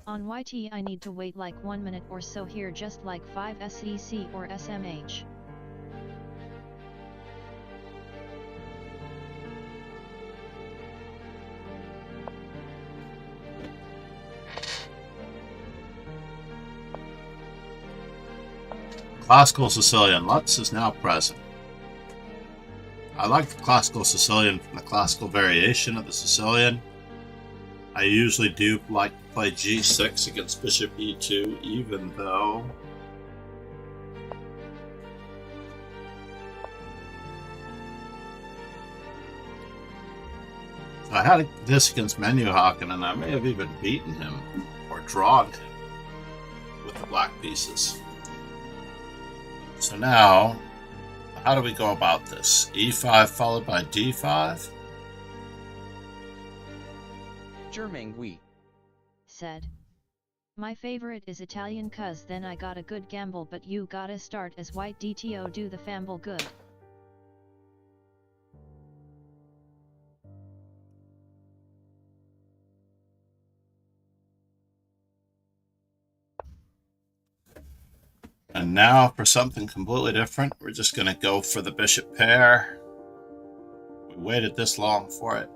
On YT I need to wait like 1 minute or so here, just like 5 SEC or SMH. Classical Sicilian. Lutz is now present. I like the classical Sicilian from the classical variation of the Sicilian. I usually do like to play g6 against bishop e2, even though I had this against Menuhaken, and I may have even beaten him or drawn him with the black pieces. So now, how do we go about this? e5 followed by d5? Germang we said. My favorite is Italian, cuz then I got a good gamble, but you gotta start as white DTO, do the famble good. And now for something completely different, we're just going to go for the bishop pair. We waited this long for it.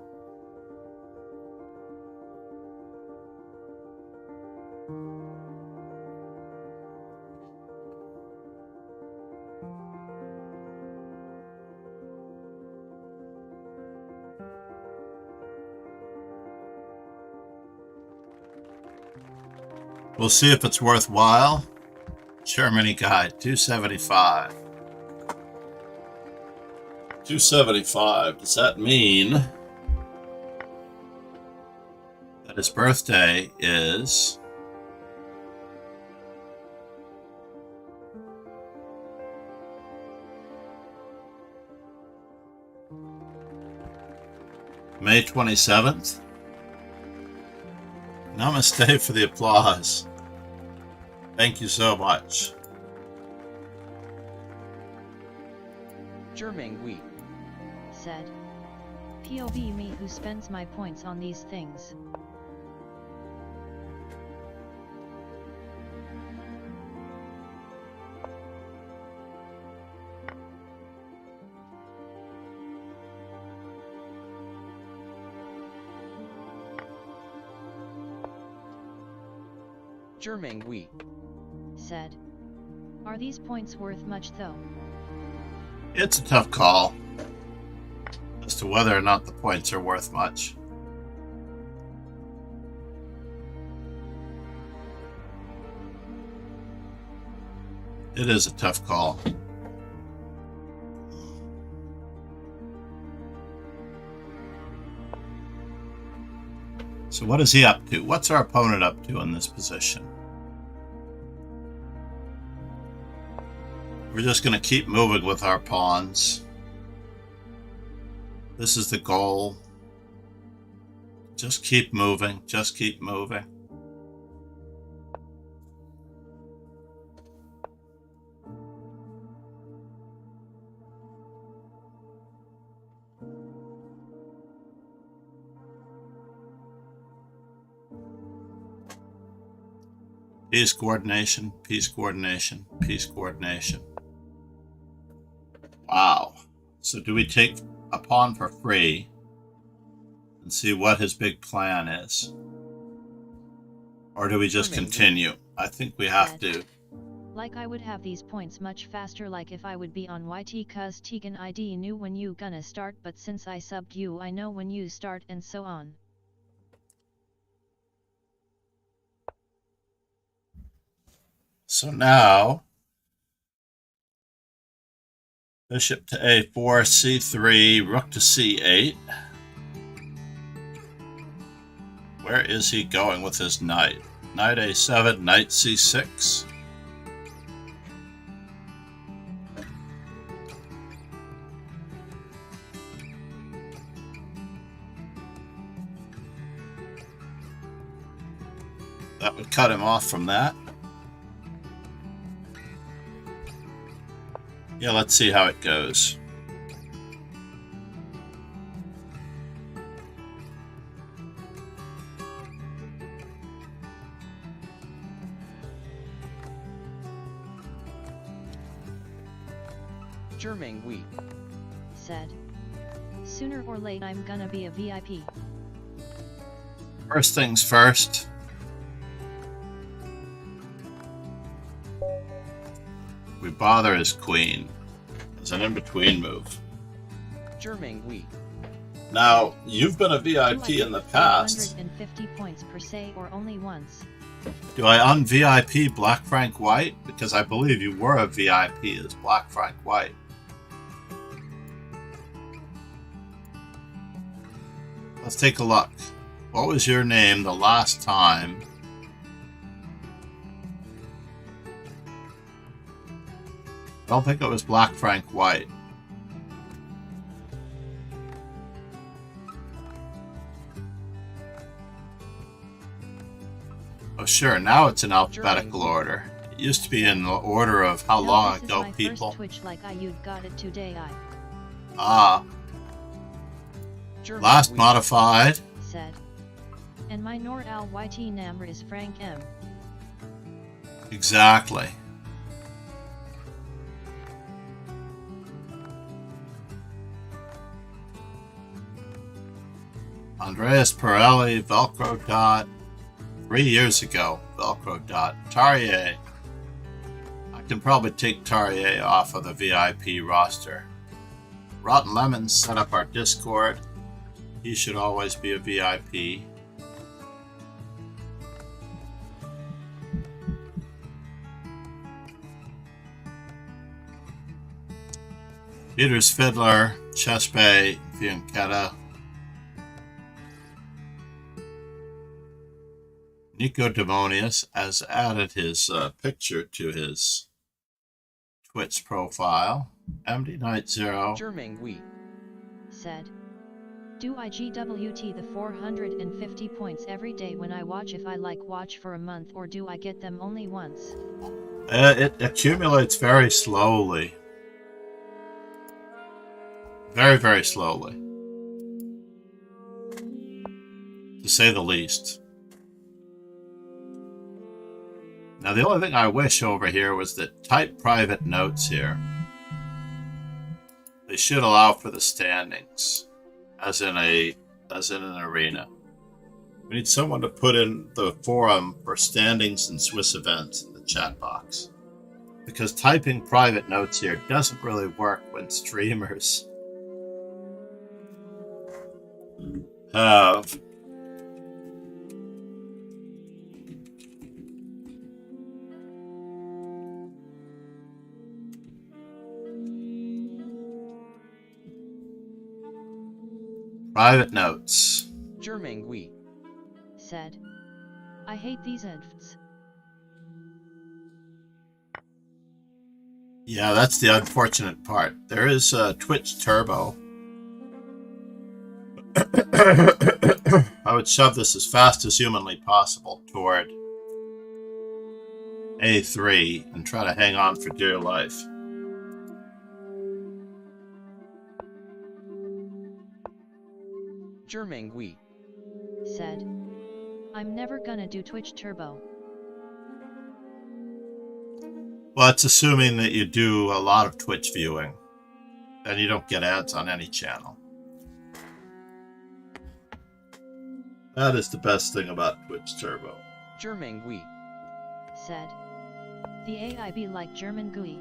We'll see if it's worthwhile. Germany guide, 275. 275. Does that mean that his birthday is May 27th? Namaste for the applause. Thank you so much. Germang we said. POV me, who spends my points on these things. Germang we said. Are these points worth much though? It's a tough call as to whether or not the points are worth much. It is a tough call. So what is he up to? What's our opponent up to in this position? We're just going to keep moving with our pawns. This is the goal. Just keep moving. Just keep moving. Piece coordination, piece coordination, piece coordination. Wow. So do we take a pawn for free and see what his big plan is? Or do we just German continue? I think we have to. Like I would have these points much faster, like if I would be on YT, cuz Tegan ID knew when you gonna start, but since I subbed you I know when you start, and so on. So now, bishop to a4, c3, rook to c8. Where is he going with his knight? Knight a7, knight c6. That would cut him off from that. Yeah, let's see how it goes. German week. Said. Sooner or late I'm gonna be a VIP. First things first. We bother his queen as an in-between move. German week. Now, you've been a VIP in the past. 150 points per se, or only once. Do I un-VIP Black Frank White? Because I believe you were a VIP as Black Frank White. Let's take a look. What was your name the last time? I don't think it was Black Frank White. Oh sure, now it's in alphabetical order. It used to be in the order of how long this ago is my people... First Twitch like you got it today. German Last week. modified. Said. And my Nord Al YT number is Frank M. Exactly. Andreas Pirelli, Velcro Dot. 3 years ago, Velcro Dot. Tarrier. I can probably take Tarrier off of the VIP roster. Rotten Lemons set up our Discord. He should always be a VIP. Peter's Fiddler, Chespe, Fiancetta. Nico Demonius has added his picture to his Twitch profile. MD Night Zero. German week. Said. Do I GWT the 450 points every day when I watch if I like watch for a month, or do I get them only once? It accumulates very slowly. Very, very slowly. To say the least. Now the only thing I wish over here was that type private notes here. They should allow for the standings, as in an arena. We need someone to put in the forum for standings and Swiss events in the chat box. Because typing private notes here doesn't really work when streamers have private notes. German week. Said. I hate these infts. Yeah, that's the unfortunate part. There is Twitch Turbo. I would shove this as fast as humanly possible toward A3 and try to hang on for dear life. German week. Said. I'm never gonna do Twitch Turbo. Well, it's assuming that you do a lot of Twitch viewing. Then you don't get ads on any channel. That is the best thing about Twitch Turbo. German GUI. said. The AI be like German GUI.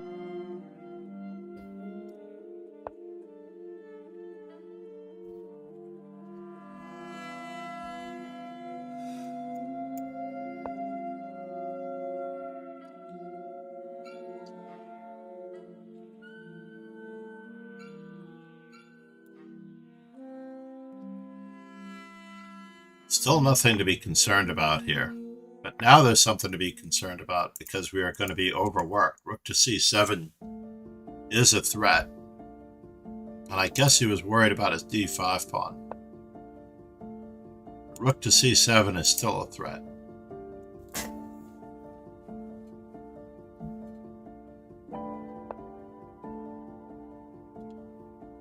Still nothing to be concerned about here. But now there's something to be concerned about because we are going to be overworked. Rook to c7 is a threat. And I guess he was worried about his d5 pawn. Rook to c7 is still a threat.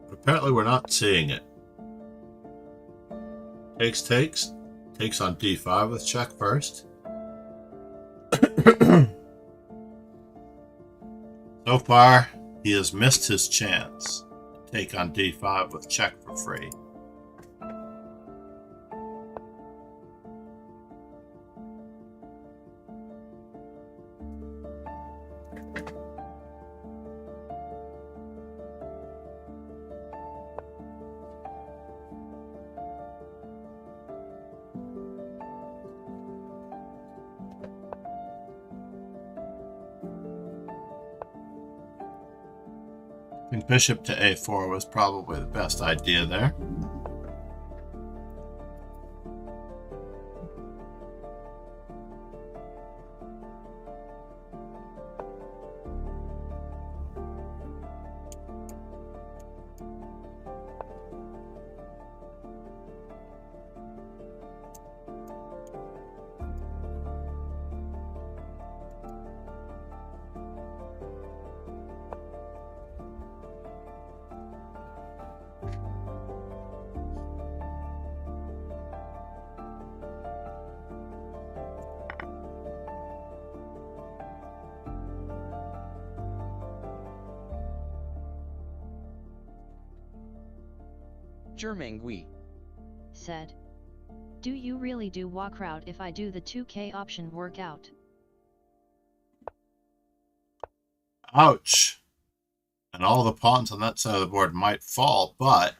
But apparently we're not seeing it. Takes. Takes on d5 with check first. So far, he has missed his chance to take on d5 with check for free. I think bishop to a4 was probably the best idea there. German GUI. Said. Do you really do walk route if I do the 2k option workout? Ouch. And all the pawns on that side of the board might fall, but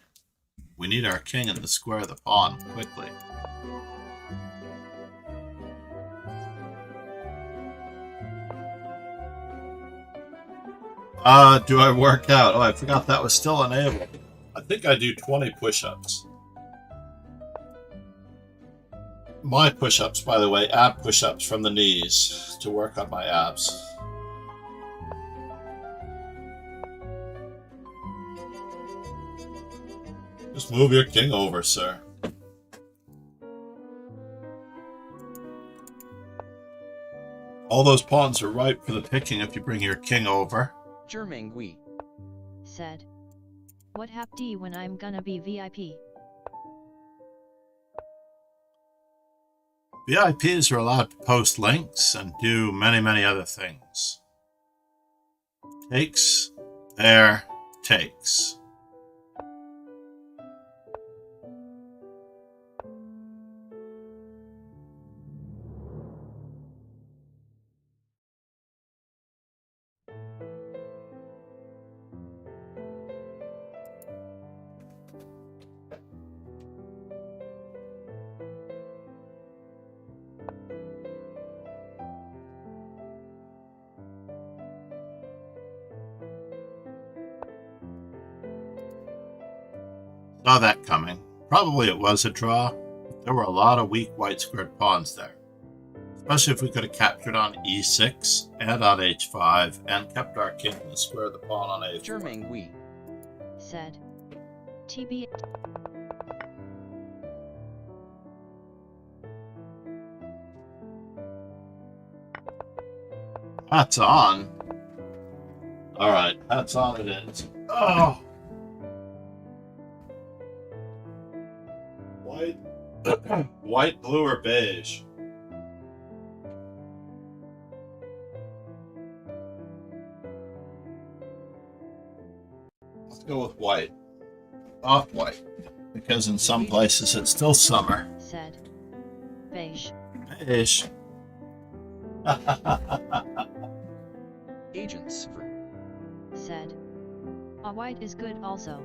we need our king in the square of the pawn quickly. Do I work out? Oh, I forgot that was still enabled. I think I do 20 push-ups. My push-ups, by the way, ab push-ups from the knees to work on my abs. Just move your king over, sir. All those pawns are ripe for the picking if you bring your king over. German GUI. Said. What hap D when I'm gonna be VIP? VIPs are allowed to post links and do many other things. Takes, there, takes. Saw that coming. Probably it was a draw. There were a lot of weak white squared pawns there. Especially if we could have captured on e6 and on h5 and kept our king in the square of the pawn on a4. German GUI. Said. TB. Hats on. Alright, hats on it is. Oh! White, blue, or beige? Let's go with white. Off-white. Because in some places it's still summer. Said. Beige. Beige. Agents for. Said. A white is good also.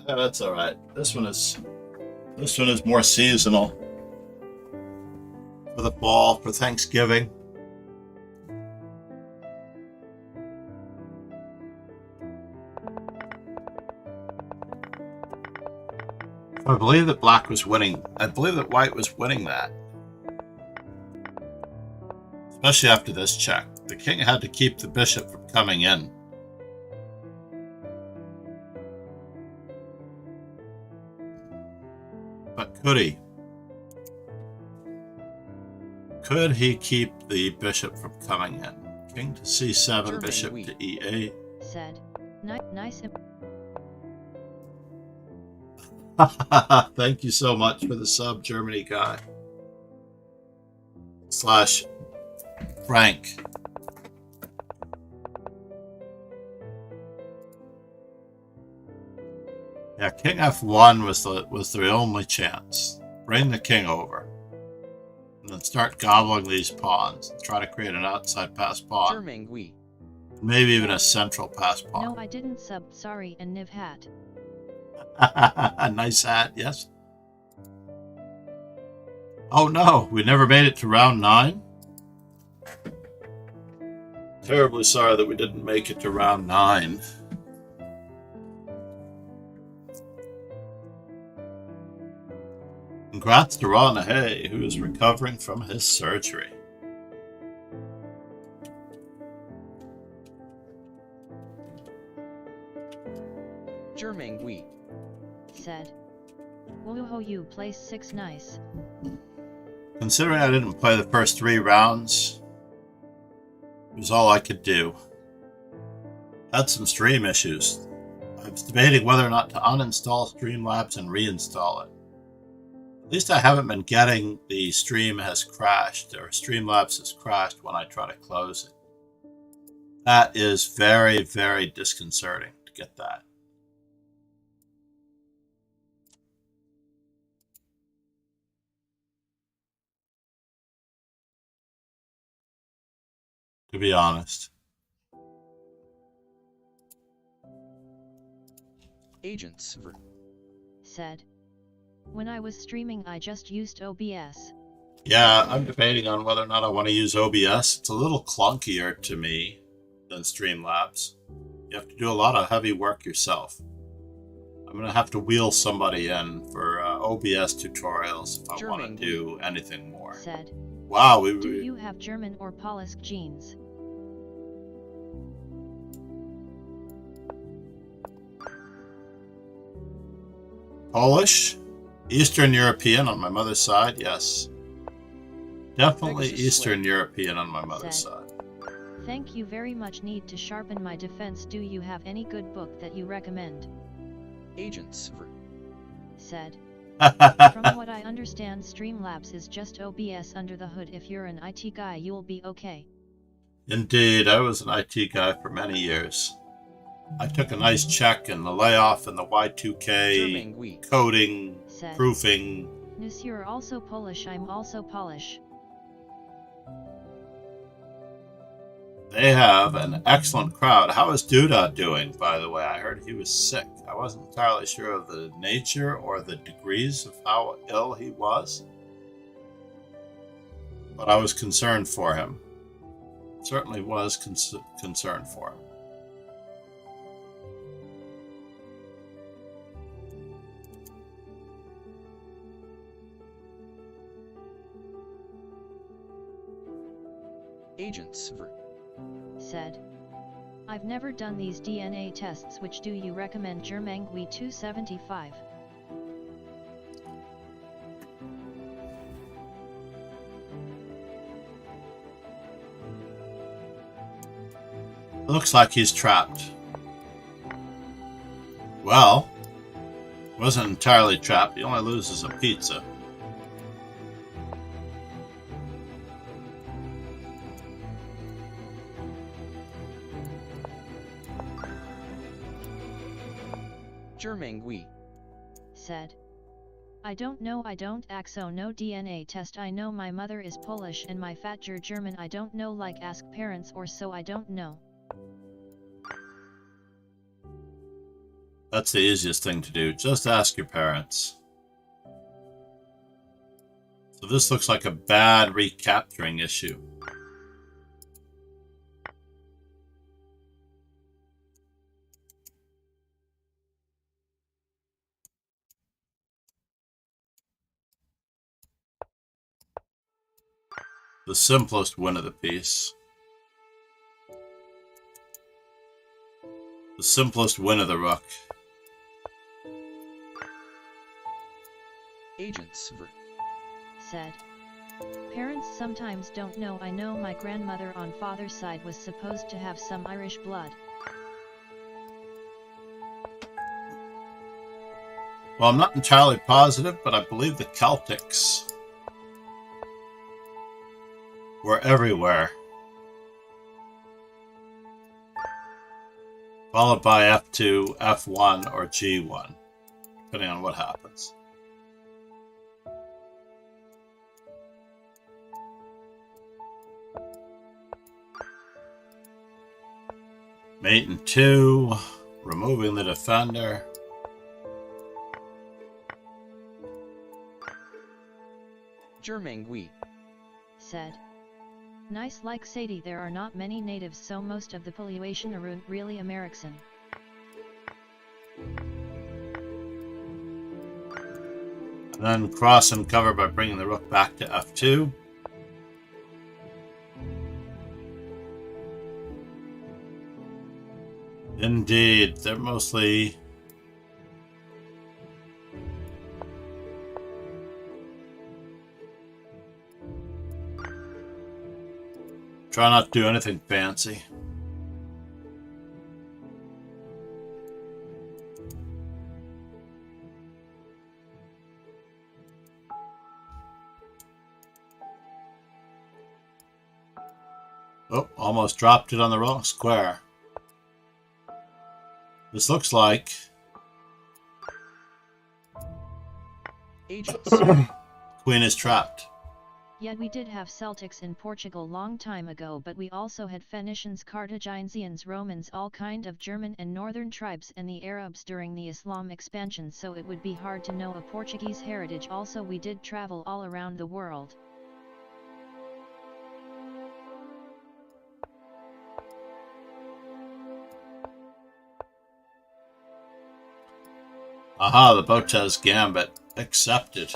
Yeah, that's all right. This one is more seasonal. For the fall, for Thanksgiving. I believe that black was winning. I believe that white was winning that. Especially after this check. The king had to keep the bishop from coming in. But could he? Could he keep the bishop from coming in? King to c7, German bishop wheat. to e8. Said. Nice. Thank you so much for the sub, Germany guy. / Frank. Yeah, king f1 was the only chance. Bring the king over. And then start gobbling these pawns. Try to create an outside pass pawn. German wheat. Maybe even a central pass pawn. No, I didn't sub. Sorry, and Niv hat. Nice hat, yes. Oh no, we never made it to round 9. Terribly sorry that we didn't make it to round 9. Congrats to Ron Hay, who is recovering from his surgery. German wheat. Said. Woohoo, you place 6 nice. Considering I didn't play the first 3 rounds, it was all I could do. Had some stream issues. I was debating whether or not to uninstall Streamlabs and reinstall it. At least I haven't been getting the stream has crashed, or Streamlabs has crashed when I try to close it. That is very, very disconcerting to get that. To be honest. Agents for. Said. When I was streaming, I just used OBS. Yeah, I'm debating on whether or not I want to use OBS. It's a little clunkier to me than Streamlabs. You have to do a lot of heavy work yourself. I'm going to have to wheel somebody in for OBS tutorials if I want to do anything more. Said. Wow, Do you have German or Polish genes? Polish? Eastern European on my mother's side, yes. Definitely Eastern European on my mother's side. Thank you very much. Need to sharpen my defense. Do you have any good book that you recommend? Agents for. Said. From what I understand, Streamlabs is just OBS under the hood. If you're an IT guy, you'll be okay. Indeed, I was an IT guy for many years. I took a nice check in the layoff and the Y2K, coding, Said. proofing. Nus, you're also Polish. I'm also Polish. They have an excellent crowd. How is Duda doing, by the way? I heard he was sick. I wasn't entirely sure of the nature or the degrees of how ill he was. But I was concerned for him. Certainly was concerned for him. Agents for. Said. I've never done these DNA tests. Which do you recommend? Germangui 275. Looks like he's trapped. Well, wasn't entirely trapped. He only loses a pizza. Germangui. Said. I don't know, I don't axo no DNA test. I know my mother is Polish and my father German. I don't know, like ask parents or so. I don't know. That's the easiest thing to do. Just ask your parents. So this looks like a bad recapturing issue. The simplest win of the piece. The simplest win of the rook. Agents ver. Said. Parents sometimes don't know. I know my grandmother on father's side was supposed to have some Irish blood. Well, I'm not entirely positive, but I believe the Celtics were everywhere. Followed by F2, F1, or G1, depending on what happens. Mate and 2, removing the defender. German we. Said. Nice like Sadie, there are not many natives, so most of the population aren't really American. And then cross and cover by bringing the rook back to F2. Indeed, they're mostly try not to do anything fancy. Oh, almost dropped it on the wrong square. This looks like Agents. queen is trapped. Yet we did have Celtics in Portugal long time ago, but we also had Phoenicians, Carthaginians, Romans, all kind of German and northern tribes, and the Arabs during the Islam expansion, so it would be hard to know a Portuguese heritage. Also, we did travel all around the world. Aha, the Botez Gambit accepted.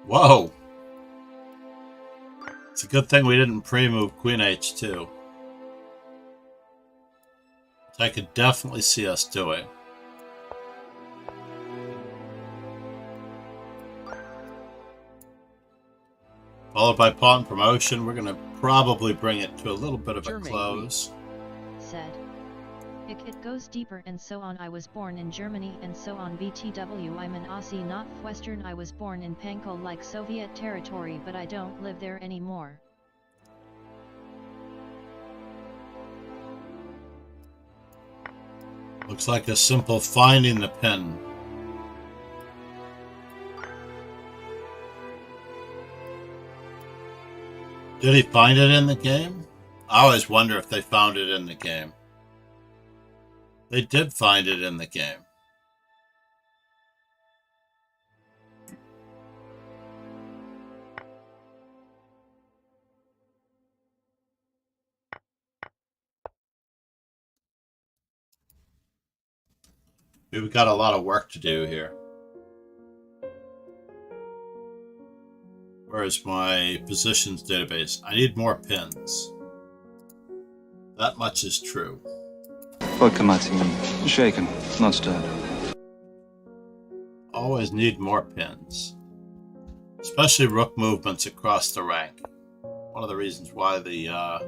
Whoa! It's a good thing we didn't pre-move Queen H2. Which I could definitely see us doing. Followed by pawn promotion, we're going to probably bring it to a little bit of a close. Said. It goes deeper and so on. I was born in Germany and so on. BTW, I'm an Aussie, not Western. I was born in Pankow, like Soviet territory, but I don't live there anymore. Looks like a simple finding the pin. Did he find it in the game? I always wonder if they found it in the game. They did find it in the game. We've got a lot of work to do here. Where is my positions database? I need more pins. That much is true. Vodka martini. Shaken, not stirred. Always need more pins. Especially rook movements across the rank. One of the reasons why the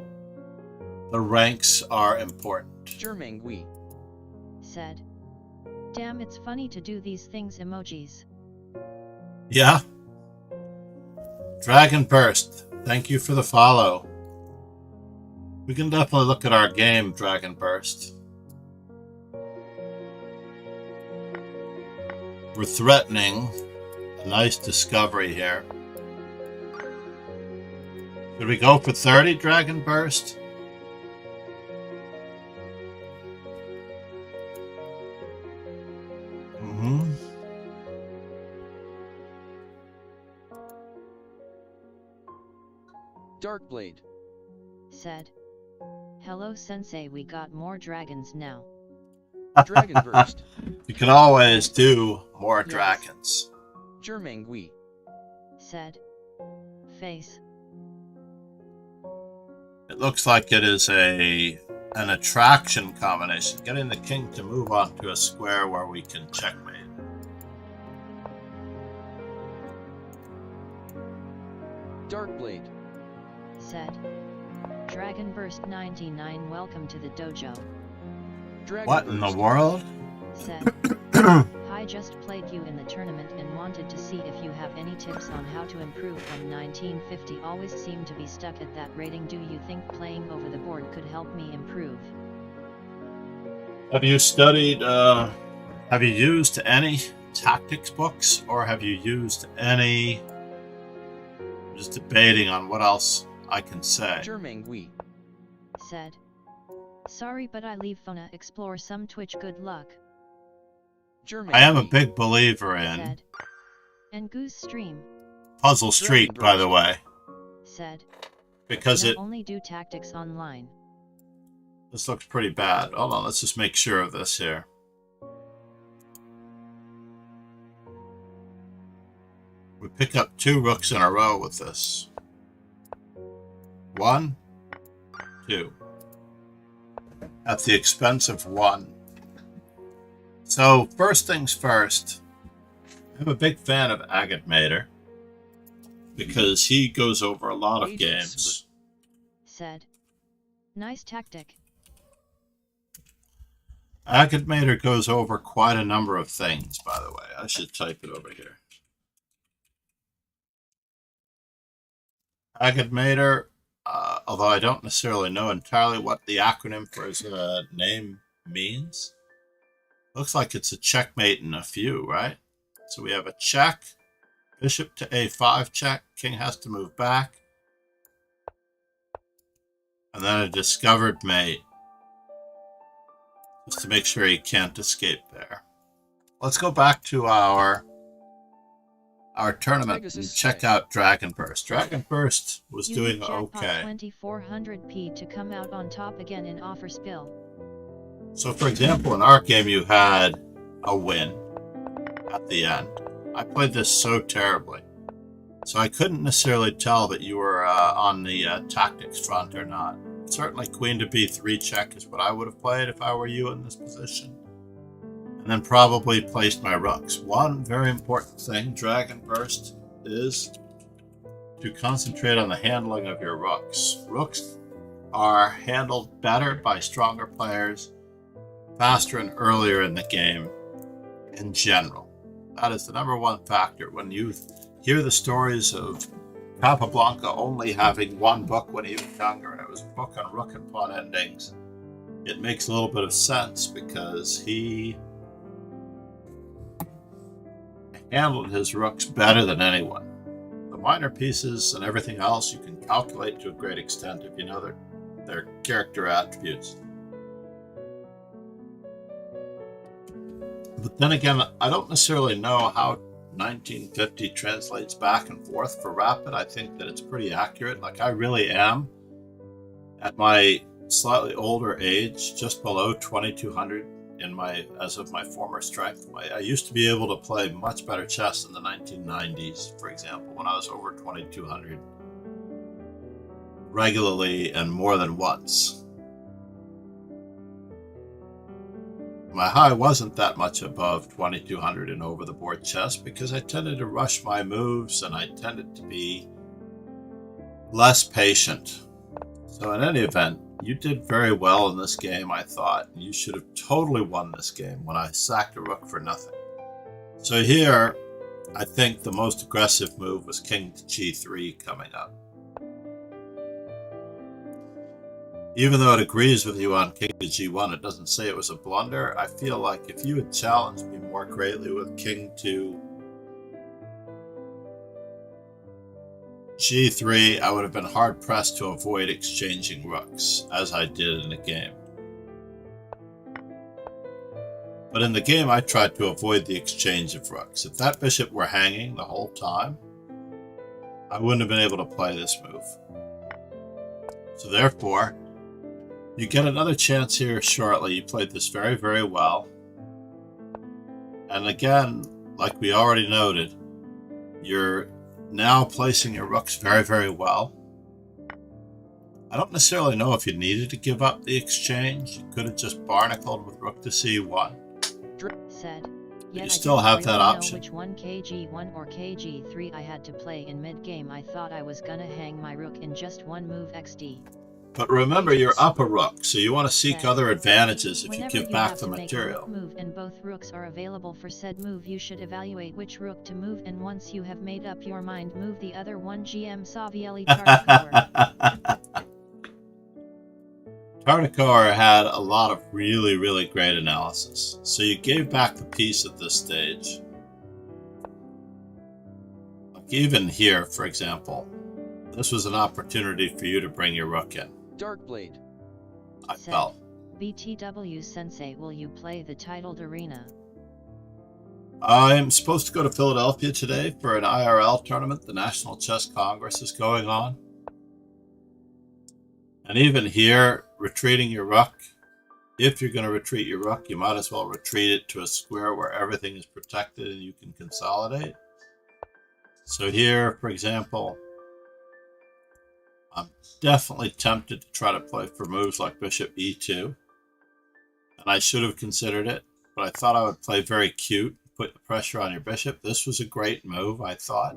ranks are important. German we. Said. Damn, it's funny to do these things. Emojis. Yeah. Dragon Burst, thank you for the follow. We can definitely look at our game, Dragon Burst. We're threatening a nice discovery here. Should we go for 30, Dragon Burst? Darkblade said, "Hello Sensei, we got more dragons now." Dragon Burst. You can always do more Yes. dragons. Germangui said, "Face." It looks like it is an attraction combination, getting the king to move onto a square where we can checkmate. Darkblade said, "Dragon Burst 99, welcome to the dojo." Dragon What in the Burst. world? Said, "I just played you in the tournament and wanted to see if you have any tips on how to improve from 1950. Always seem to be stuck at that rating. Do you think playing over the board could help me improve?" Have you studied, have you used any tactics books, or have you used any... I'm just debating on what else I can say. Germangui Said, "Sorry, but I leave Fona explore some Twitch. Good luck." Germangui I am a big believer in Said, "And Goose stream." Puzzle Street, by the way, Said, because "No, it... only do tactics online." This looks pretty bad. Hold on, let's just make sure of this here. We pick up 2 rooks in a row with this. 1, 2. At the expense of 1. So, first things first, I'm a big fan of Agate Mater because he goes over a lot of games. Said, "Nice tactic." Agate Mater goes over quite a number of things, by the way. I should type it over here. Agate Mater, although I don't necessarily know entirely what the acronym for his name means. Looks like it's a checkmate in a few, right? So we have a check, bishop to a5 check, king has to move back, and then a discovered mate, just to make sure he can't escape there. Let's go back to our tournament and check out Dragon Burst. Dragon Burst was doing okay. 2400p to come out on top again in offer spill. So, for example, in our game, you had a win at the end. I played this so terribly, so I couldn't necessarily tell that you were on the tactics front or not. Certainly, queen to b3 check is what I would have played if I were you in this position. And then probably placed my rooks. One very important thing, Dragon Burst, is to concentrate on the handling of your rooks. Rooks are handled better by stronger players, faster and earlier in the game in general. That is the #1 factor. When you hear the stories of Capablanca only having 1 book when he was younger, and it was a book on rook and pawn endings, it makes a little bit of sense because he handled his rooks better than anyone. The minor pieces and everything else you can calculate to a great extent if you know their character attributes. But then again, I don't necessarily know how 1950 translates back and forth for Rapid. I think that it's pretty accurate. Like, I really am, at my slightly older age, just below 2200 as of my former strength. I used to be able to play much better chess in the 1990s, for example, when I was over 2200 regularly and more than once. My high wasn't that much above 2200 in over-the-board chess because I tended to rush my moves and I tended to be less patient. So in any event, you did very well in this game, I thought. You should have totally won this game when I sacked a rook for nothing. So here, I think the most aggressive move was king to g3 coming up. Even though it agrees with you on king to g1, it doesn't say it was a blunder. I feel like if you had challenged me more greatly with king to g3, I would have been hard-pressed to avoid exchanging rooks, as I did in the game. But in the game, I tried to avoid the exchange of rooks. If that bishop were hanging the whole time, I wouldn't have been able to play this move. So therefore, you get another chance here shortly. You played this very, very well. And again, like we already noted, you're now placing your rooks very, very well. I don't necessarily know if you needed to give up the exchange. You could have just barnacled with rook to c1. Said. But you still have that option. Know which one kg1 or kg3 I had to play in mid-game. I thought I was gonna hang my rook in just one move xd. But remember, you're up a rook, so you want to seek other advantages if you give back the material. Move and both rooks are available for said move, you should evaluate which rook to move, and once you have made up your mind, move the other one. GM Savielli Tartakower. Tartakower had a lot of really, really great analysis. So you gave back the piece at this stage. Like even here, for example, this was an opportunity for you to bring your rook in. Darkblade. I felt. BTW Sensei, will you play the titled arena? I'm supposed to go to Philadelphia today for an IRL tournament. The National Chess Congress is going on. And even here, retreating your rook, if you're going to retreat your rook, you might as well retreat it to a square where everything is protected and you can consolidate. So here, for example, I'm definitely tempted to try to play for moves like bishop e2. And I should have considered it, but I thought I would play very cute, put the pressure on your bishop. This was a great move, I thought,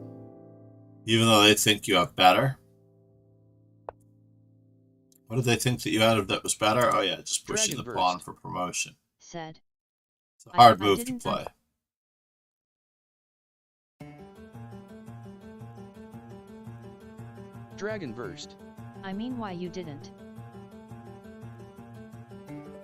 even though they think you have better. What did they think that you had that was better? Oh yeah, just pushing the pawn for promotion. Said. It's a hard move to play. Dragon Burst. I mean, why you didn't?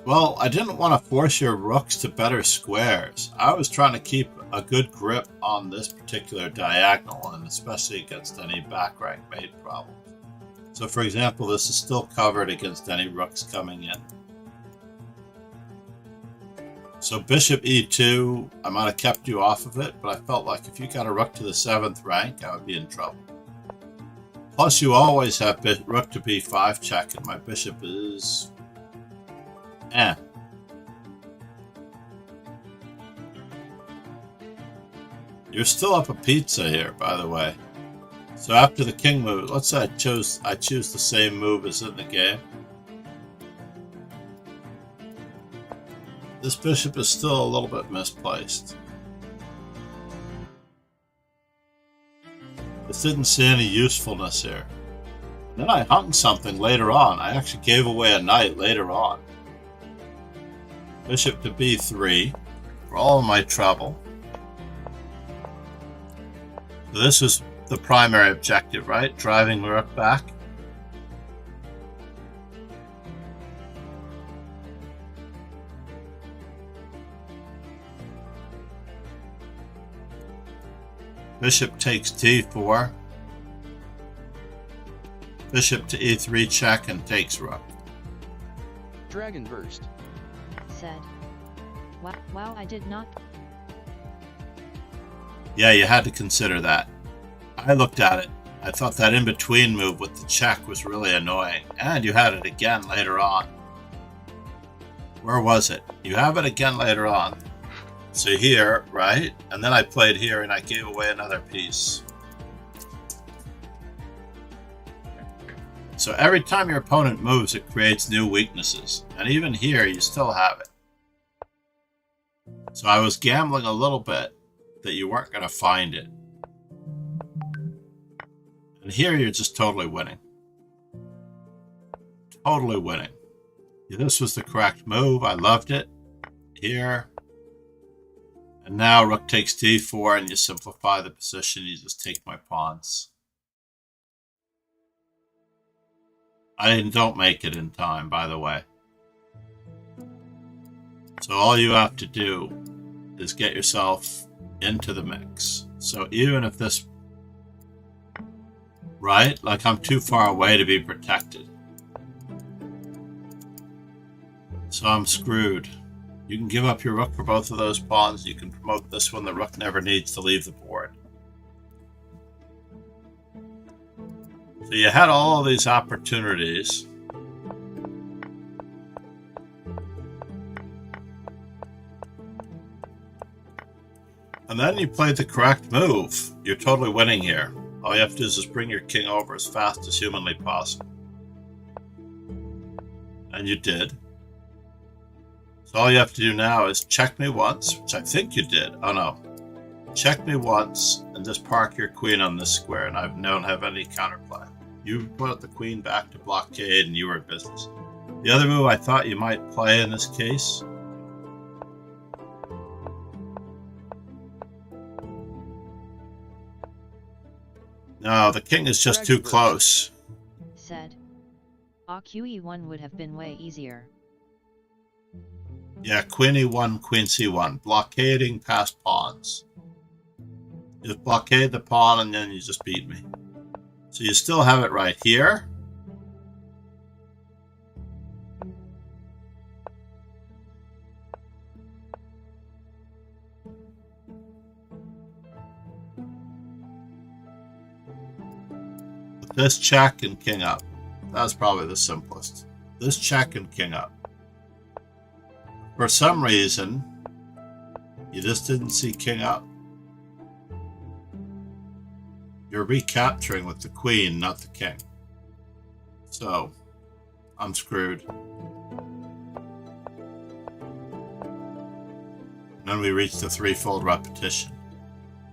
Well, I didn't want to force your rooks to better squares. I was trying to keep a good grip on this particular diagonal, and especially against any back rank mate problems. So for example, this is still covered against any rooks coming in. So bishop e2, I might have kept you off of it, but I felt like if you got a rook to the 7th rank, I would be in trouble. Plus you always have rook to b5 check, and my bishop is... You're still up a pizza here, by the way. So after the king move, let's say I choose the same move as in the game. This bishop is still a little bit misplaced. This didn't see any usefulness here. And then I hung something later on. I actually gave away a knight later on. Bishop to b3 for all of my trouble. So this was the primary objective, right? Driving the rook back. Bishop takes d4. Bishop to e3 check and takes rook. Dragon Burst. Said. Wow, I did not. Yeah, you had to consider that. I looked at it. I thought that in-between move with the check was really annoying. And you had it again later on. Where was it? You have it again later on. So here, right? And then I played here and I gave away another piece. So every time your opponent moves, it creates new weaknesses. And even here, you still have it. So I was gambling a little bit that you weren't going to find it. And here you're just totally winning. Totally winning. This was the correct move. I loved it. Here. And now rook takes d4, and you simplify the position. You just take my pawns. I don't make it in time, by the way. So all you have to do is get yourself into the mix. So even if this... Right? Like I'm too far away to be protected. So I'm screwed. You can give up your rook for both of those pawns. You can promote this one. The rook never needs to leave the board. So you had all of these opportunities. And then you played the correct move. You're totally winning here. All you have to do is just bring your king over as fast as humanly possible. And you did. So all you have to do now is check me once, which I think you did. Oh no. Check me once and just park your queen on this square, and I don't have any counterplay. You put the queen back to blockade and you were in business. The other move I thought you might play in this case. No, the king is just too close. Said. QE1 would have been way easier. Yeah, queen e1, queen c1. Blockading past pawns. You just blockade the pawn and then you just beat me. So you still have it right here. With this check and king up. That's probably the simplest. This check and king up. For some reason, you just didn't see king up. You're recapturing with the queen, not the king. So, I'm screwed. And then we reach the threefold repetition.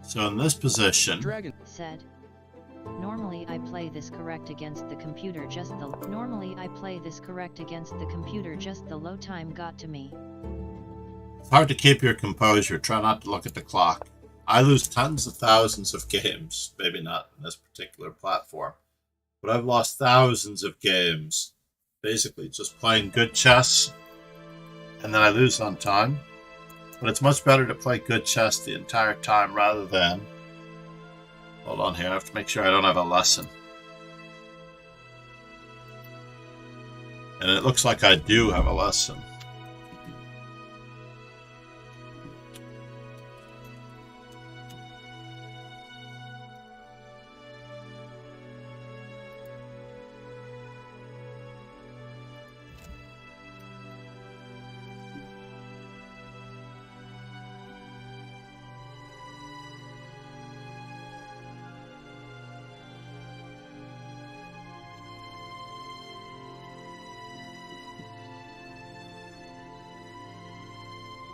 So in this position... Dragon said. Normally I play this correct against the computer, just the low time got to me. It's hard to keep your composure. Try not to look at the clock. I lose tons of thousands of games. Maybe not in this particular platform. But I've lost thousands of games. Basically just playing good chess. And then I lose on time. But it's much better to play good chess the entire time rather than... Hold on here. I have to make sure I don't have a lesson. And it looks like I do have a lesson.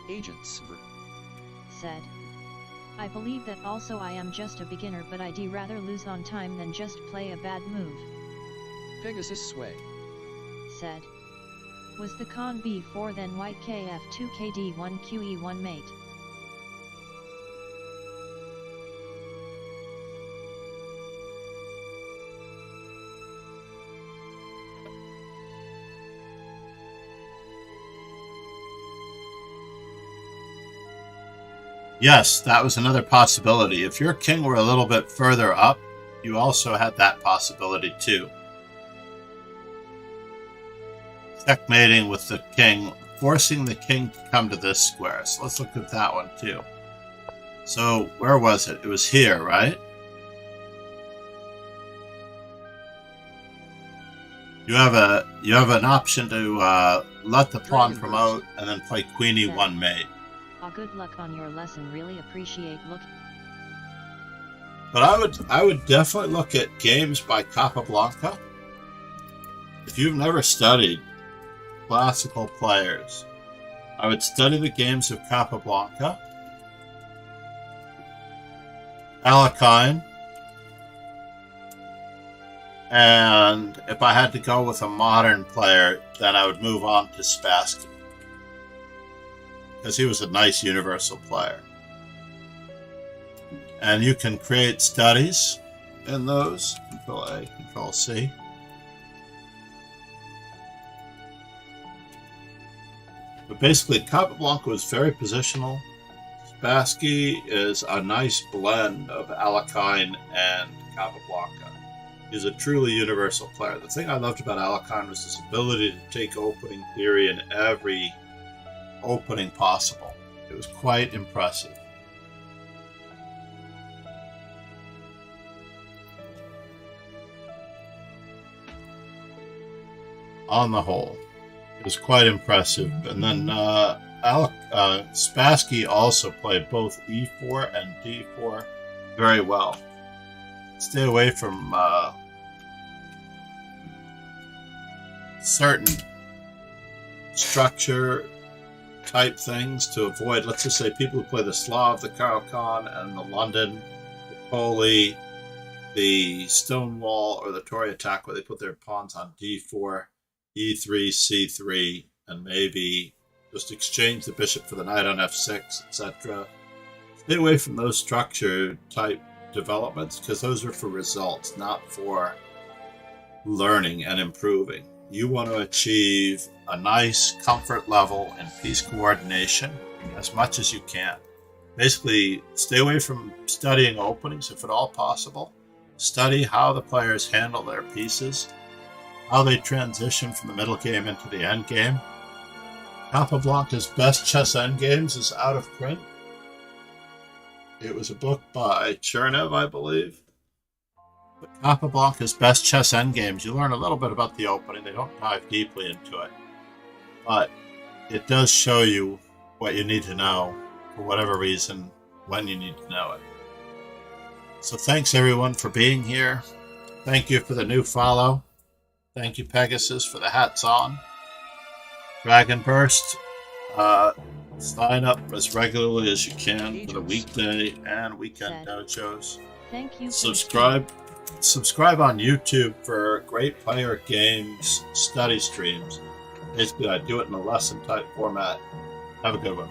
agents. Said. I believe that also I am just a beginner, but I'd rather lose on time than just play a bad move. Pegasus sway. Said. Was the con b4 then white kf2 kd1 qe1 mate? Yes, that was another possibility. If your king were a little bit further up, you also had that possibility too. Checkmating with the king, forcing the king to come to this square. So let's look at that one too. So where was it? It was here, right? You have an option to let the pawn promote and then play queen e1 mate. Good luck on your lesson. Really appreciate look. But I would definitely look at games by Capablanca. If you've never studied classical players, I would study the games of Capablanca, Alekhine, and if I had to go with a modern player, then I would move on to Spassky, because he was a nice universal player. And you can create studies in those. Control A, Control C. But basically, Capablanca is very positional. Spassky is a nice blend of Alekhine and Capablanca. He's a truly universal player. The thing I loved about Alekhine was his ability to take opening theory in every opening possible. It was quite impressive. On the whole, it was quite impressive. And then Spassky also played both e4 and d4 very well. Stay away from certain structure type things to avoid. Let's just say people who play the Slav, the Caro-Kann, and the London, the Poli, the Stonewall, or the Tory attack, where they put their pawns on d4, e3, c3, and maybe just exchange the bishop for the knight on f6, etc. Stay away from those structure type developments, because those are for results, not for learning and improving. You want to achieve a nice comfort level in piece coordination as much as you can. Basically, stay away from studying openings if at all possible. Study how the players handle their pieces, how they transition from the middle game into the end game. Capablanca's Best Chess Endgames is out of print. It was a book by Chernev, I believe. But Capablanca's Best Chess Endgames, you learn a little bit about the opening. They don't dive deeply into it. But it does show you what you need to know, for whatever reason, when you need to know it. So thanks everyone for being here. Thank you for the new follow. Thank you, Pegasus, for the hats on. Dragon Burst, sign up as regularly as you can for the weekday and weekend dojos. Thank you. Subscribe on YouTube for Great Player Games study streams. Basically, I do it in a lesson type format. Have a good one.